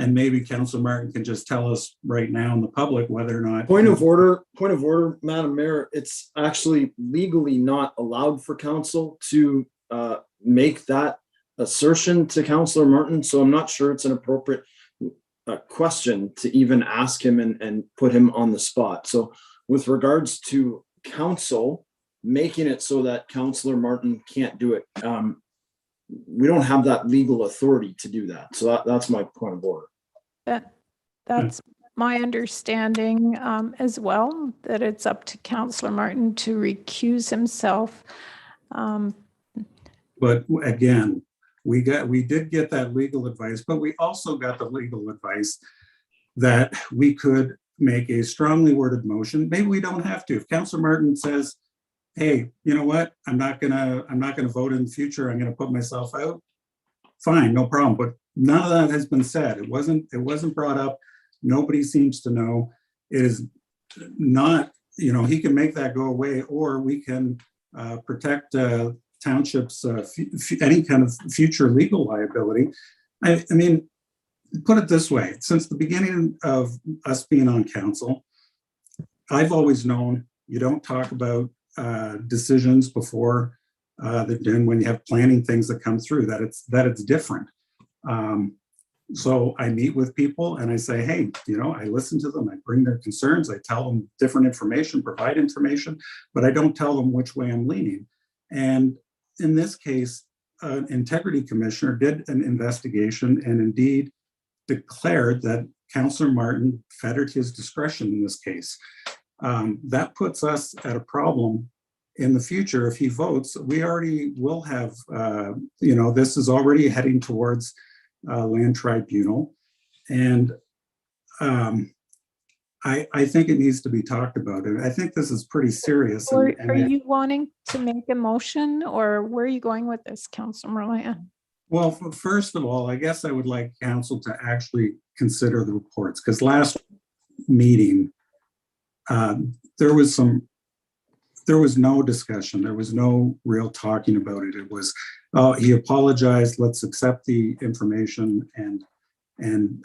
Speaker 2: And maybe Councillor Martin can just tell us right now in the public whether or not.
Speaker 5: Point of order, Madam Mayor. It's actually legally not allowed for council to make that assertion to Councillor Martin, so I'm not sure it's an appropriate question to even ask him and put him on the spot. So with regards to council making it so that Councillor Martin can't do it, we don't have that legal authority to do that. So that's my point of order.
Speaker 1: That's my understanding as well, that it's up to Councillor Martin to recuse himself.
Speaker 2: But again, we did get that legal advice, but we also got the legal advice that we could make a strongly worded motion. Maybe we don't have to. If Councillor Martin says, hey, you know what, I'm not gonna vote in the future, I'm gonna put myself out, fine, no problem. But none of that has been said. It wasn't brought up. Nobody seems to know. It is not, he can make that go away, or we can protect Township's any kind of future legal liability. I mean, put it this way, since the beginning of us being on council, I've always known you don't talk about decisions before then when you have planning things that come through, that it's different. So I meet with people and I say, hey, I listen to them, I bring their concerns, I tell them different information, provide information, but I don't tell them which way I'm leaning. And in this case, an integrity commissioner did an investigation and indeed declared that Councillor Martin fettered his discretion in this case. That puts us at a problem in the future. If he votes, we already will have, this is already heading towards land tribunal. And I think it needs to be talked about. And I think this is pretty serious.
Speaker 1: Or are you wanting to make a motion, or where are you going with this, Councillor Moran?
Speaker 2: Well, first of all, I guess I would like council to actually consider the reports, because last meeting, there was no discussion. There was no real talking about it. It was, he apologized, let's accept the information and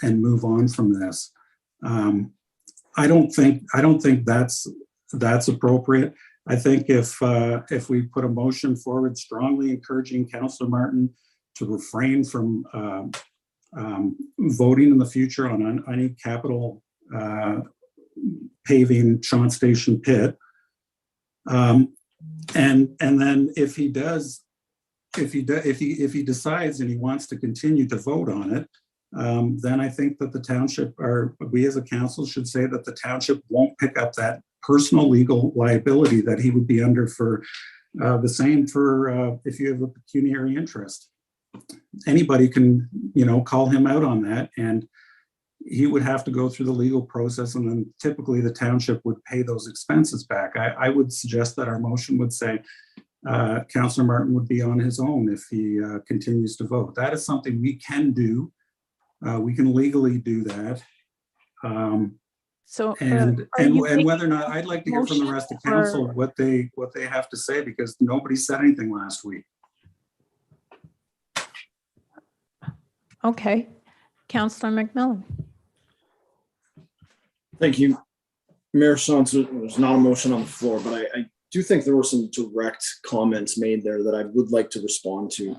Speaker 2: move on from this. I don't think that's appropriate. I think if we put a motion forward strongly encouraging Councillor Martin to refrain from voting in the future on any capital paving Sean Station pit, and then if he decides and he wants to continue to vote on it, then I think that the township, or we as a council, should say that the township won't pick up that personal legal liability that he would be under for the same for if you have a pecuniary interest. Anybody can, call him out on that, and he would have to go through the legal process, and then typically the township would pay those expenses back. I would suggest that our motion would say Councillor Martin would be on his own if he continues to vote. That is something we can do. We can legally do that.
Speaker 1: So
Speaker 2: and whether or not, I'd like to hear from the rest of council what they have to say, because nobody said anything last week.
Speaker 1: Okay, Councillor McMillan.
Speaker 5: Thank you, Mayor Shantz. There's not a motion on the floor, but I do think there were some direct comments made there that I would like to respond to.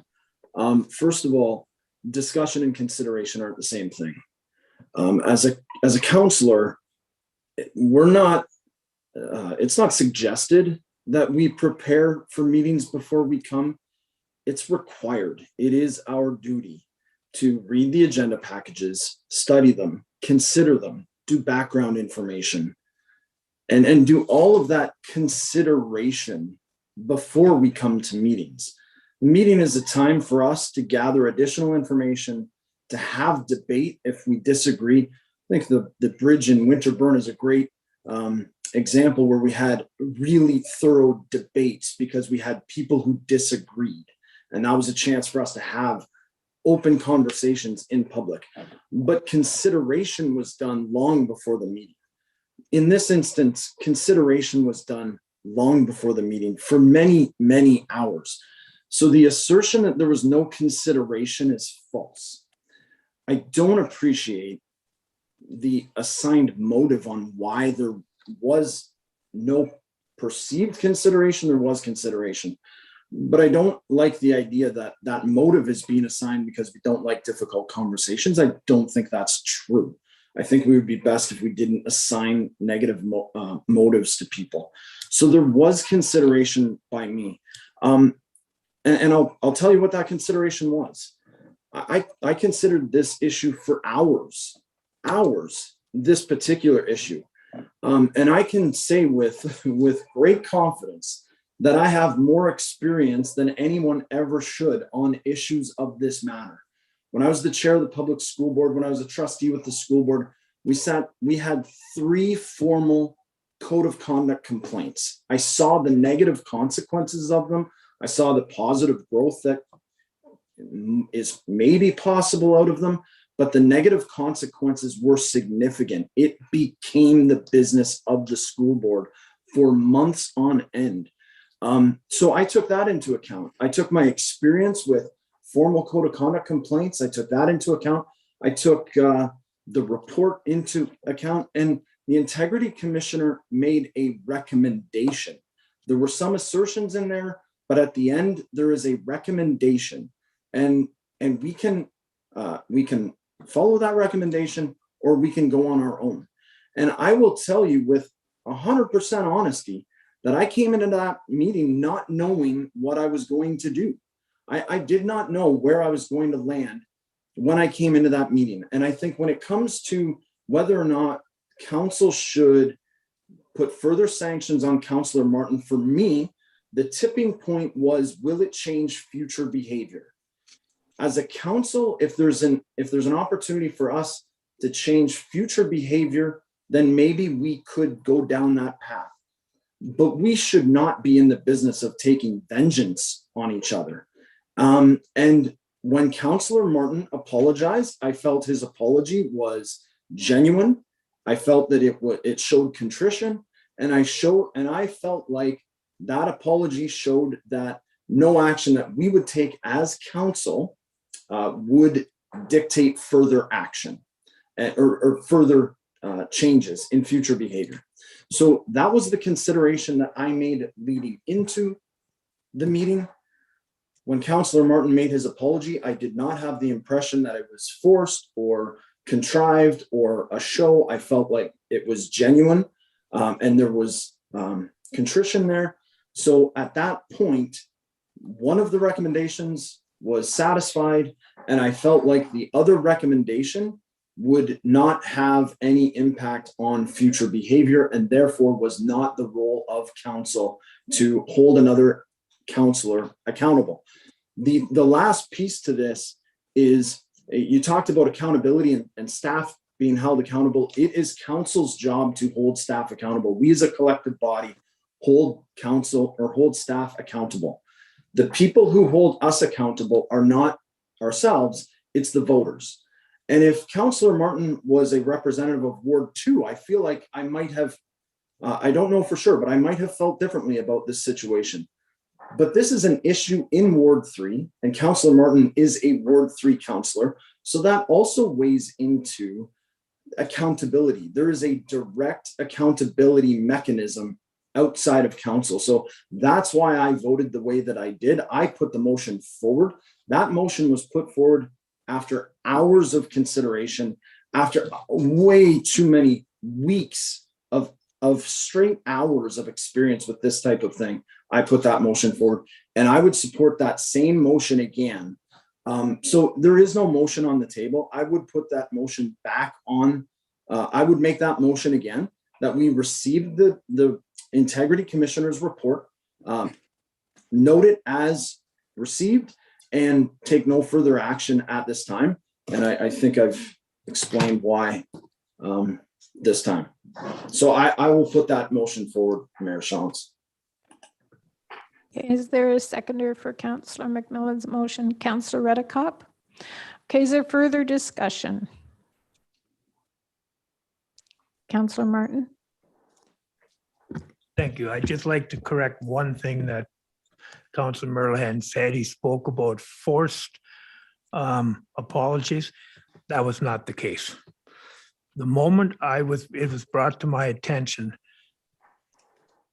Speaker 5: First of all, discussion and consideration aren't the same thing. As a councillor, we're not. It's not suggested that we prepare for meetings before we come. It's required. It is our duty to read the agenda packages, study them, consider them, do background information, and do all of that consideration before we come to meetings. The meeting is a time for us to gather additional information, to have debate if we disagree. I think the bridge in Winterburn is a great example where we had really thorough debates because we had people who disagreed. And that was a chance for us to have open conversations in public. But consideration was done long before the meeting. In this instance, consideration was done long before the meeting for many, many hours. So the assertion that there was no consideration is false. I don't appreciate the assigned motive on why there was no perceived consideration. There was consideration. But I don't like the idea that that motive is being assigned because we don't like difficult conversations. I don't think that's true. I think we would be best if we didn't assign negative motives to people. So there was consideration by me. And I'll tell you what that consideration was. I considered this issue for hours, this particular issue. And I can say with great confidence that I have more experience than anyone ever should on issues of this matter. When I was the chair of the public school board, when I was a trustee with the school board, we had 3 formal code of conduct complaints. I saw the negative consequences of them. I saw the positive growth that is maybe possible out of them, but the negative consequences were significant. It became the business of the school board for months on end. So I took that into account. I took my experience with formal code of conduct complaints. I took that into account. I took the report into account, and the integrity commissioner made a recommendation. There were some assertions in there, but at the end, there is a recommendation, and we can follow that recommendation, or we can go on our own. And I will tell you with 100% honesty that I came into that meeting not knowing what I was going to do. I did not know where I was going to land when I came into that meeting. And I think when it comes to whether or not council should put further sanctions on Councillor Martin, for me, the tipping point was, will it change future behavior? As a council, if there's an opportunity for us to change future behavior, then maybe we could go down that path. But we should not be in the business of taking vengeance on each other. And when Councillor Martin apologized, I felt his apology was genuine. I felt that it showed contrition, and I felt like that apology showed that no action that we would take as council would dictate further action or further changes in future behavior. So that was the consideration that I made leading into the meeting. When Councillor Martin made his apology, I did not have the impression that it was forced or contrived or a show. I felt like it was genuine, and there was contrition there. So at that point, one of the recommendations was satisfied, and I felt like the other recommendation would not have any impact on future behavior, and therefore was not the role of council to hold another councillor accountable. The last piece to this is, you talked about accountability and staff being held accountable. It is council's job to hold staff accountable. We as a collective body hold council or hold staff accountable. The people who hold us accountable are not ourselves, it's the voters. And if Councillor Martin was a representative of Ward 2, I feel like I might have, I don't know for sure, but I might have felt differently about this situation. But this is an issue in Ward 3, and Councillor Martin is a Ward 3 councillor. So that also weighs into accountability. There is a direct accountability mechanism outside of council. So that's why I voted the way that I did. I put the motion forward. That motion was put forward after hours of consideration, after way too many weeks of straight hours of experience with this type of thing. I put that motion forward, and I would support that same motion again. So there is no motion on the table. I would put that motion back on. I would make that motion again, that we receive the Integrity Commissioner's report, note it as received, and take no further action at this time. And I think I've explained why this time. So I will put that motion forward, Mayor Shantz.
Speaker 1: Is there a seconder for Councillor McMillan's motion? Councillor Redekop? Okay, is there further discussion? Councillor Martin?
Speaker 11: Thank you. I'd just like to correct one thing that Councillor Merlehan said. He spoke about forced apologies. That was not the case. The moment it was brought to my attention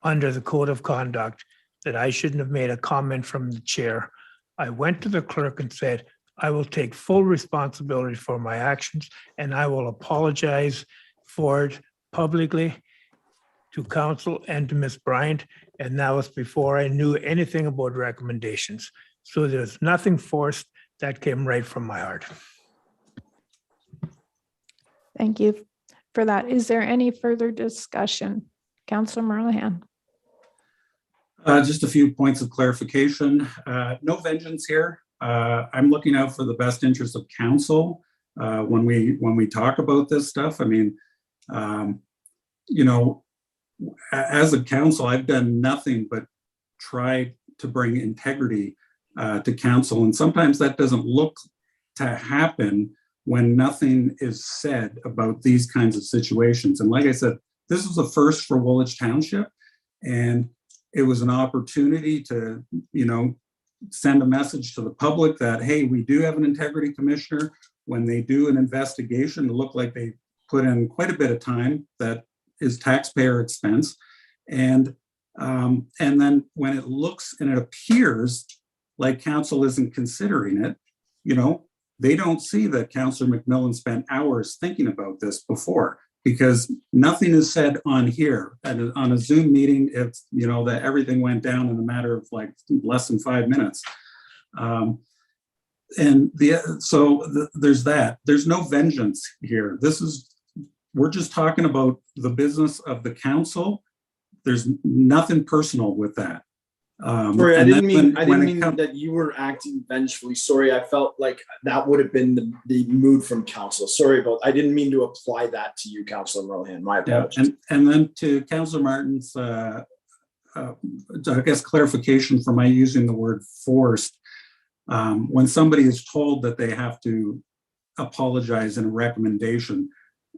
Speaker 11: under the code of conduct that I shouldn't have made a comment from the chair. I went to the clerk and said, I will take full responsibility for my actions and I will apologize for it publicly to council and to Ms. Bryant. And that was before I knew anything about recommendations. So there's nothing forced. That came right from my heart.
Speaker 1: Thank you for that. Is there any further discussion? Councillor Merlehan.
Speaker 2: Just a few points of clarification. No vengeance here. I'm looking out for the best interest of council when we talk about this stuff. I mean, you know, as a council, I've done nothing but try to bring integrity to council, and sometimes that doesn't look to happen when nothing is said about these kinds of situations. And like I said, this was a first for Woolwich Township, and it was an opportunity to, you know, send a message to the public that, hey, we do have an integrity commissioner. When they do an investigation, it looked like they put in quite a bit of time that is taxpayer expense. And then when it looks and it appears like council isn't considering it, you know, they don't see that Councillor McMillan spent hours thinking about this before, because nothing is said on here. And on a Zoom meeting, it's, you know, that everything went down in a matter of like less than 5 minutes. There's that. There's no vengeance here. We're just talking about the business of the council. There's nothing personal with that.
Speaker 5: Sorry, I didn't mean that you were acting vengefully. Sorry, I felt like that would have been the mood from council. Sorry I didn't mean to apply that to you, Councillor Merlehan. My apologies.
Speaker 2: Yeah, and then to Councillor Martin's, I guess, clarification for my using the word forced. When somebody is told that they have to apologize in a recommendation,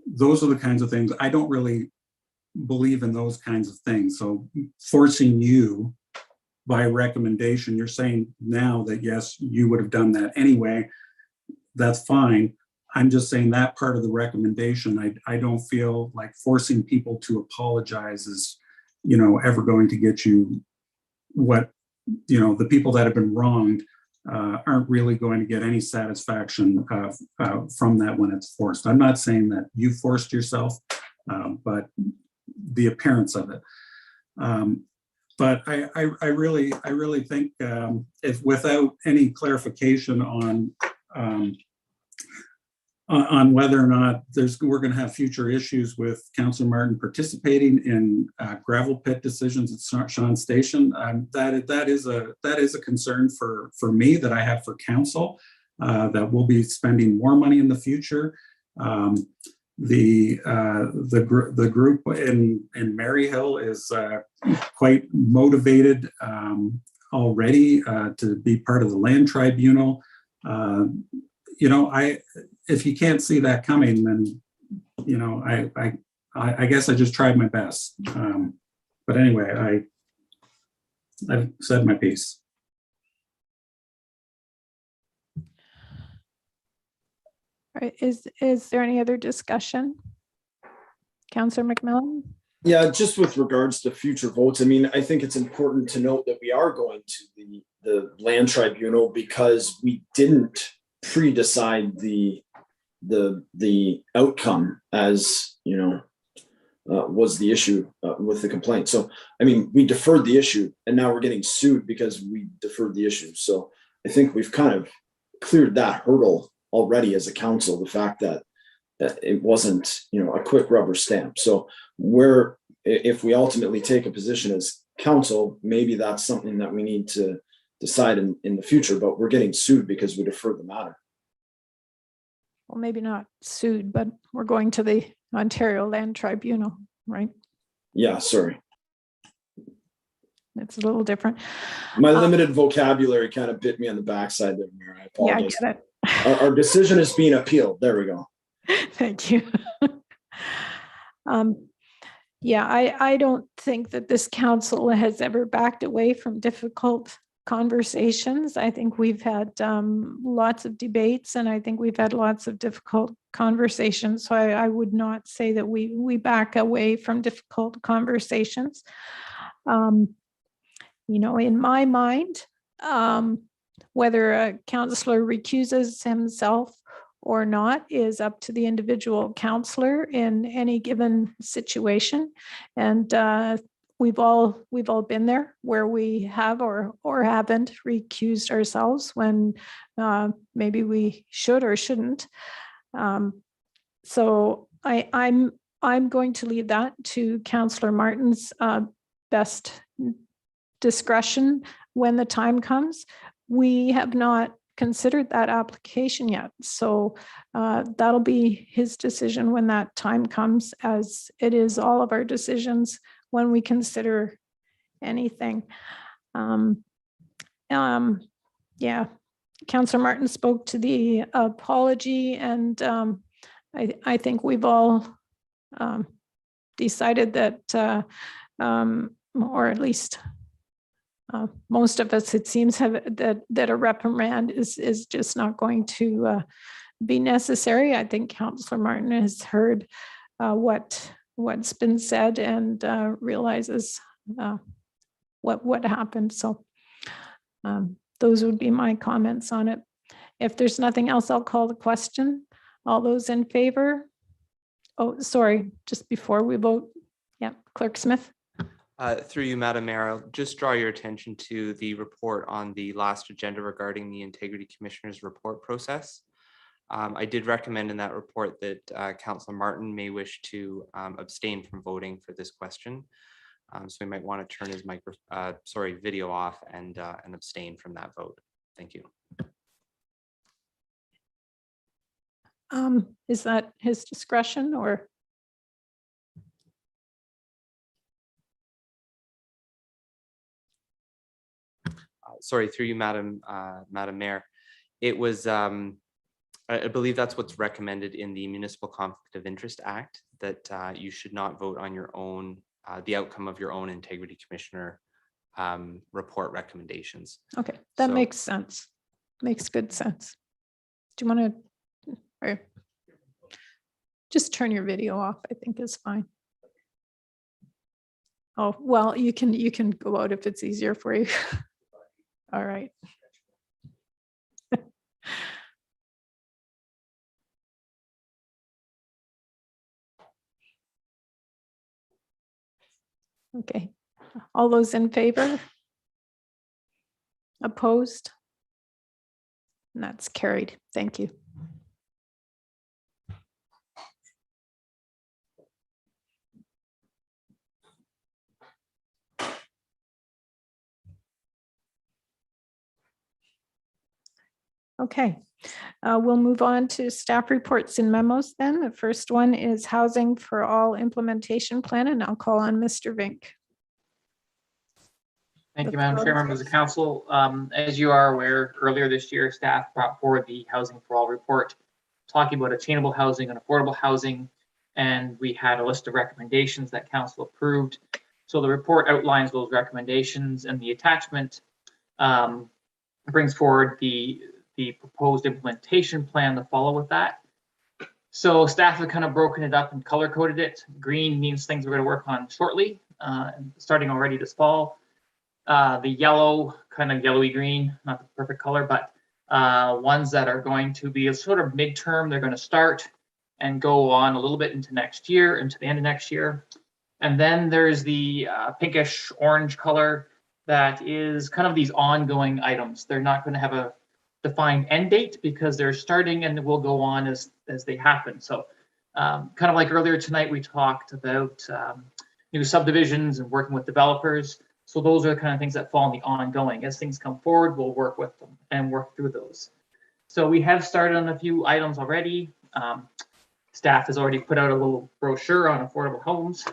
Speaker 2: those are the kinds of things I don't really believe in, those kinds of things. So forcing you by recommendation, you're saying now that yes, you would have done that anyway. That's fine. I'm just saying that part of the recommendation, I don't feel like forcing people to apologize is, you know, ever going to get you what, you know, the people that have been wronged aren't really going to get any satisfaction from that when it's forced. I'm not saying that you forced yourself, but the appearance of it. But I really think if without any clarification on whether or not we're going to have future issues with Councillor Martin participating in gravel pit decisions at Sean Station, that is a concern for me, that I have for council, that we'll be spending more money in the future. The group in Maryhill is quite motivated already to be part of the land tribunal. You know, if you can't see that coming, then, you know, I guess I just tried my best. But anyway, I've said my piece.
Speaker 1: All right, is there any other discussion? Councillor McMillan?
Speaker 5: Yeah, just with regards to future votes, I mean, I think it's important to note that we are going to the land tribunal because we didn't pre-decide the outcome, as you know, was the issue with the complaint. So, I mean, we deferred the issue and now we're getting sued because we deferred the issue. So I think we've kind of cleared that hurdle already as a council, the fact that it wasn't, you know, a quick rubber stamp. So if we ultimately take a position as council, maybe that's something that we need to decide in the future, but we're getting sued because we deferred the matter.
Speaker 1: Well, maybe not sued, but we're going to the Ontario Land Tribunal, right?
Speaker 5: Yeah, sorry.
Speaker 1: It's a little different.
Speaker 5: My limited vocabulary kind of bit me on the backside there, Mayor. I apologize.
Speaker 1: Yeah, I get it.
Speaker 5: Our decision is being appealed. There we go.
Speaker 1: Thank you. Yeah, I don't think that this council has ever backed away from difficult conversations. I think we've had lots of debates, and I think we've had lots of difficult conversations. So I would not say that we back away from difficult conversations. in my mind, whether a counselor recuses himself or not is up to the individual counselor in any given situation. And we've all been there where we have or haven't recused ourselves when maybe we should or shouldn't. So I'm going to leave that to Councillor Martin's best discretion when the time comes. We have not considered that application yet, so that'll be his decision when that time comes, as it is all of our decisions when we consider anything. Yeah, Councillor Martin spoke to the apology, and I think we've all decided that, or at least most of us, it seems, have that a reprimand is just not going to be necessary. I think Councillor Martin has heard what's been said and realizes what happened. So those would be my comments on it. If there's nothing else, I'll call the question. All those in favor? Oh, sorry, just before we vote. Yeah, Clerk Smith.
Speaker 9: Through you, Madam Mayor, I'll just draw your attention to the report on the last agenda regarding the Integrity Commissioner's report process. I did recommend in that report that Councillor Martin may wish to abstain from voting for this question. So we might want to turn his video off and abstain from that vote. Thank you.
Speaker 1: Is that his discretion or?
Speaker 9: Sorry, through you, Madam Mayor. It was, I believe that's what's recommended in the Municipal Conflict of Interest Act, that you should not vote on your own, the outcome of your own Integrity Commissioner report recommendations.
Speaker 1: Okay, that
Speaker 9: So-
Speaker 1: makes sense. Makes good sense. Do you want to, or just turn your video off? I think is fine. Oh, well, you can go out if it's easier for you. All right. Okay, all those in favor? Opposed? And that's carried. Thank you. Okay, we'll move on to staff reports and memos then. The first one is Housing for All Implementation Plan, and I'll call on Mr. Vink.
Speaker 3: Thank you, Madam Chair, members of council. As you are aware, earlier this year, staff brought forward the Housing for All report, talking about attainable housing and affordable housing. And we had a list of recommendations that council approved. So the report outlines those recommendations, and the attachment brings forward the proposed implementation plan to follow with that. So staff have kind of broken it up and color coded it. Green means things we're going to work on shortly, starting already this fall. The yellow, kind of yellowy green, not the perfect color, but ones that are going to be a sort of midterm. They're going to start and go on a little bit into next year, into the end of next year. And then there's the pinkish orange color that is kind of these ongoing items. They're not going to have a defined end date because they're starting and will go on as they happen. So kind of like earlier tonight, we talked about new subdivisions and working with developers. So those are the kind of things that fall in the ongoing. As things come forward, we'll work with them and work through those. So we have started on a few items already. Staff has already put out a little brochure on affordable homes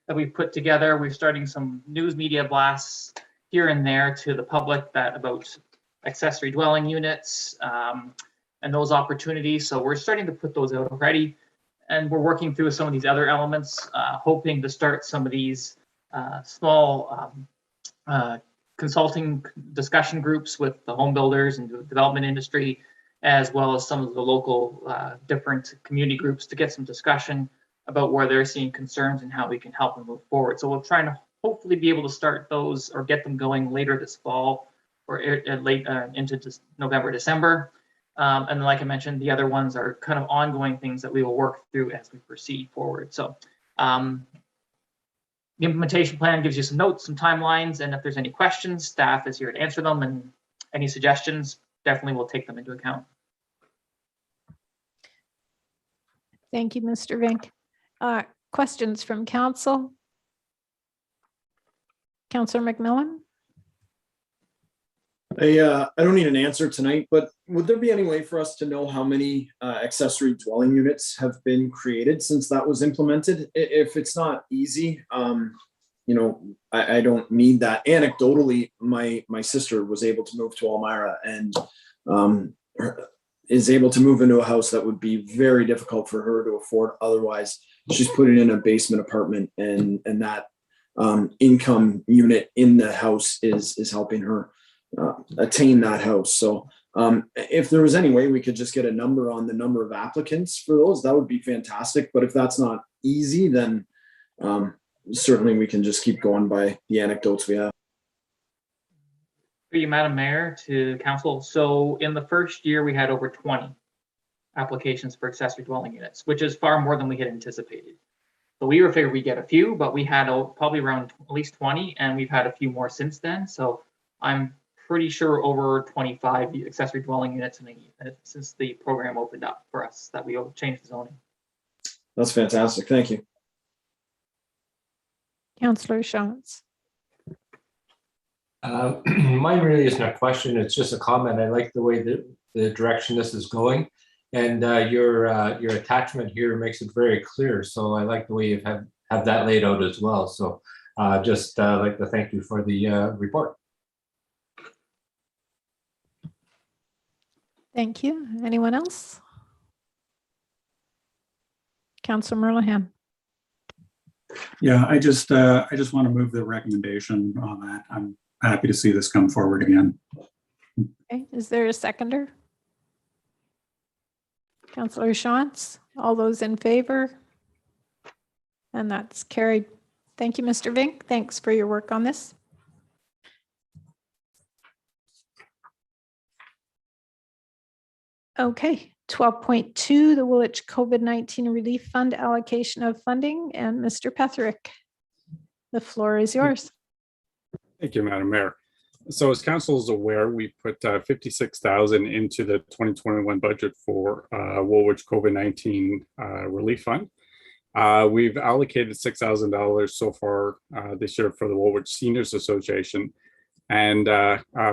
Speaker 3: that we've put together. We're starting some news media blasts here and there to the public about accessory dwelling units and those opportunities. So we're starting to put those out already. And we're working through some of these other elements, hoping to start some of these small consulting discussion groups with the home builders and the development industry, as well as some of the local different community groups to get some discussion about where they're seeing concerns and how we can help them move forward. So we're trying to hopefully be able to start those or get them going later this fall or late into November, December. And like I mentioned, the other ones are kind of ongoing things that we will work through as we proceed forward. So the implementation plan gives you some notes, some timelines, and if there's any questions, staff is here to answer them, and any suggestions, definitely we'll take them into account.
Speaker 1: Thank you, Mr. Vink. Questions from council? Councillor McMillan?
Speaker 5: I don't need an answer tonight, but would there be any way for us to know how many accessory dwelling units have been created since that was implemented? If it's not easy, you know, I don't need that. Anecdotally, my sister was able to move to Elmira and is able to move into a house that would be very difficult for her to afford otherwise. She's putting in a basement apartment, and that income unit in the house is helping her attain that house. So if there was any way we could just get a number on the number of applicants for those, that would be fantastic. But if that's not easy, then certainly we can just keep going by the anecdotes we have.
Speaker 3: For you, Madam Mayor, to council. So in the first year, we had over 20 applications for accessory dwelling units, which is far more than we had anticipated. So we were figured we'd get a few, but we had probably around at least 20, and we've had a few more since then. So I'm pretty sure over 25 accessory dwelling units since the program opened up for us, that we changed the zoning.
Speaker 5: That's fantastic. Thank you.
Speaker 1: Councillor Shantz.
Speaker 6: Mine really isn't a question, it's just a comment. I like the way that the direction this is going, and your attachment here makes it very clear. So I like the way you have that laid out as well. So just like to thank you for the report.
Speaker 1: Thank you. Anyone else? Councillor Merlehan.
Speaker 2: Yeah, I just want to move the recommendation on that. I'm happy to see this come forward again.
Speaker 1: Okay, is there a seconder? Councillor Shantz, all those in favor? And that's carried. Thank you, Mr. Vink. Thanks for your work on this. Okay, 12.2, the Woolwich COVID-19 Relief Fund allocation of funding, and Mr. Petherick, the floor is yours.
Speaker 12: Thank you, Madam Mayor. So as council is aware, we put 56,000 into the 2021 budget for Woolwich COVID-19 Relief Fund. We've allocated $6,000 so far this year for the Woolwich Seniors Association. And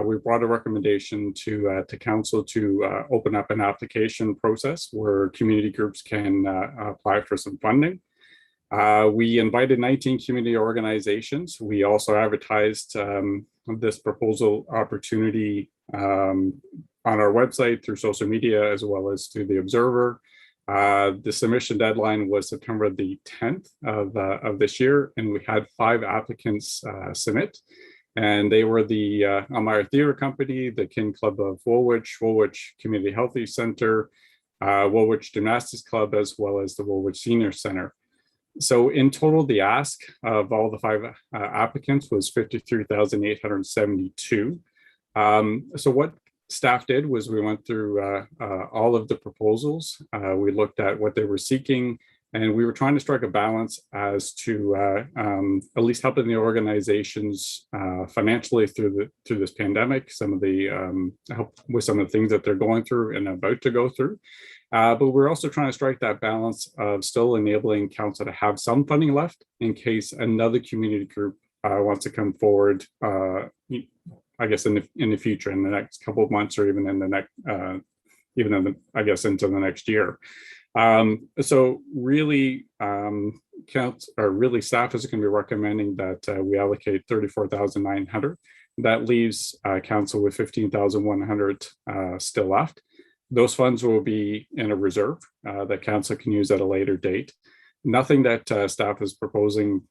Speaker 12: we brought a recommendation to council to open up an application process where community groups can apply for some funding. We invited 19 community organizations. We also advertised this proposal opportunity on our website, through social media, as well as through the Observer. The submission deadline was September the 10th of this year, and we had 5 applicants submit. And they were the Elmira Theatre Company, the Kin Club of Woolwich, Woolwich Community Healthy Center, Woolwich Gymnastics Club, as well as the Woolwich Senior Center. So in total, the ask of all the 5 applicants was $53,872. So what staff did was we went through all of the proposals. We looked at what they were seeking, and we were trying to strike a balance as to at least helping the organizations financially through this pandemic, some of the help with some of the things that they're going through and about to go through. But we're also trying to strike that balance of still enabling council to have some funding left in case another community group wants to come forward, I guess in the future, in the next couple of months, or even in the next, I guess into the next year. So really, staff is going to be recommending that we allocate $34,900. That leaves council with $15,100 still left. Those funds will be in a reserve that council can use at a later date. Nothing that staff is proposing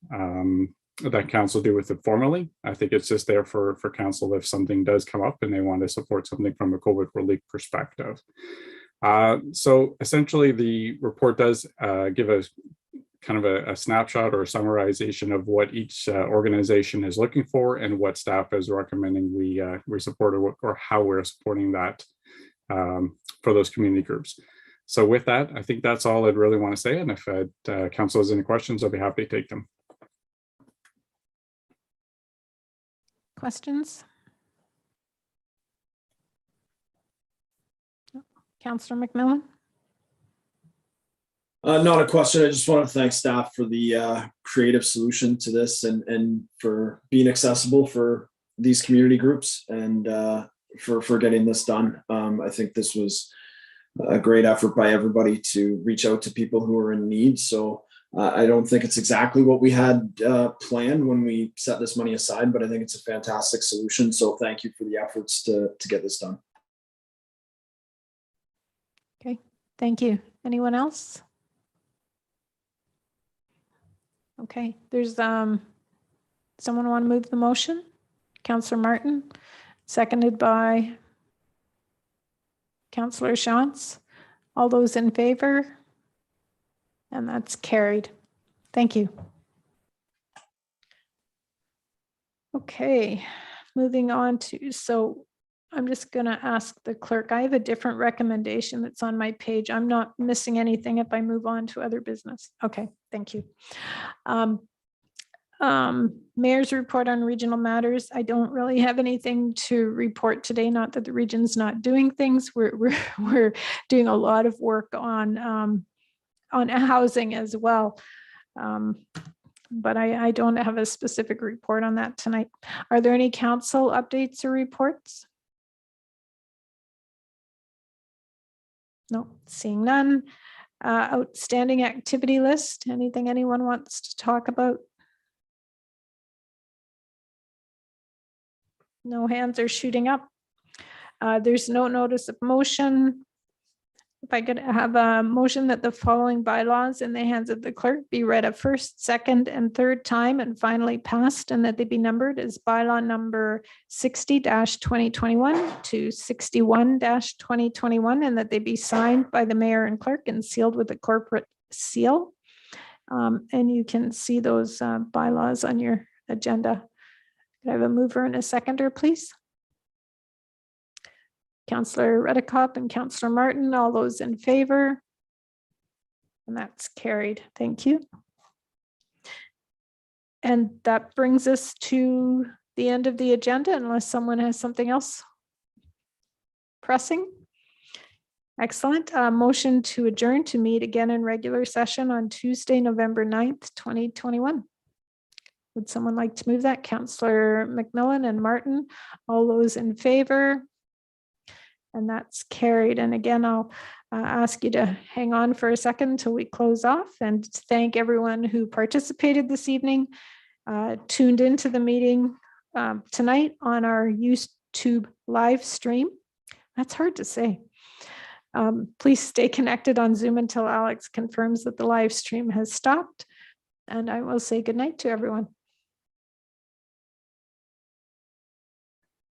Speaker 12: that council do with it formally. I think it's just there for council if something does come up and they want to support something from a COVID relief perspective. So essentially the report does give us kind of a snapshot or a summarization of what each organization is looking for and what staff is recommending we support, or how we're supporting that for those community groups. So with that, I think that's all I'd really want to say. And if council has any questions, I'll be happy to take them.
Speaker 1: Questions? Councillor McMillan?
Speaker 5: Not a question. I just want to thank staff for the creative solution to this, and for being accessible for these community groups, and for getting this done. I think this was a great effort by everybody to reach out to people who are in need. So I don't think it's exactly what we had planned when we set this money aside, but I think it's a fantastic solution. So thank you for the efforts to get this done.
Speaker 1: Okay, thank you. Anyone else? Okay, there's someone want to move the motion? Councillor Martin, seconded by Councillor Shantz. All those in favor? And that's carried. Thank you. Okay, moving on to, so I'm just going to ask the clerk. I have a different recommendation that's on my page. I'm not missing anything if I move on to other business. Okay, thank you. Mayor's report on regional matters. I don't really have anything to report today. Not that the region's not doing things. We're doing a lot of work on housing as well. But I don't have a specific report on that tonight. Are there any council updates or reports? No, seeing none. Outstanding activity list. Anything anyone wants to talk about? No hands are shooting up. There's no notice of motion. If I could have a motion that the following bylaws in the hands of the clerk be read a first, second, and third time and finally passed, and that they be numbered as bylaw number 60-2021 to 61-2021, and that they be signed by the mayor and clerk and sealed with a corporate seal. And you can see those bylaws on your agenda. Could I have a mover and a seconder, please? Councillor Redekop and Councillor Martin, all those in favor? And that's carried. Thank you. And that brings us to the end of the agenda, unless someone has something else pressing. Excellent. Motion to adjourn to meet again in regular session on Tuesday, November 9th, 2021. Would someone like to move that? Councillor McMillan and Martin, all those in favor? And that's carried. And again, I'll ask you to hang on for a second until we close off, and to thank everyone who participated this evening, tuned into the meeting tonight on our YouTube live stream. That's hard to say. Please stay connected on Zoom until Alex confirms that the live stream has stopped. And I will say good night to everyone.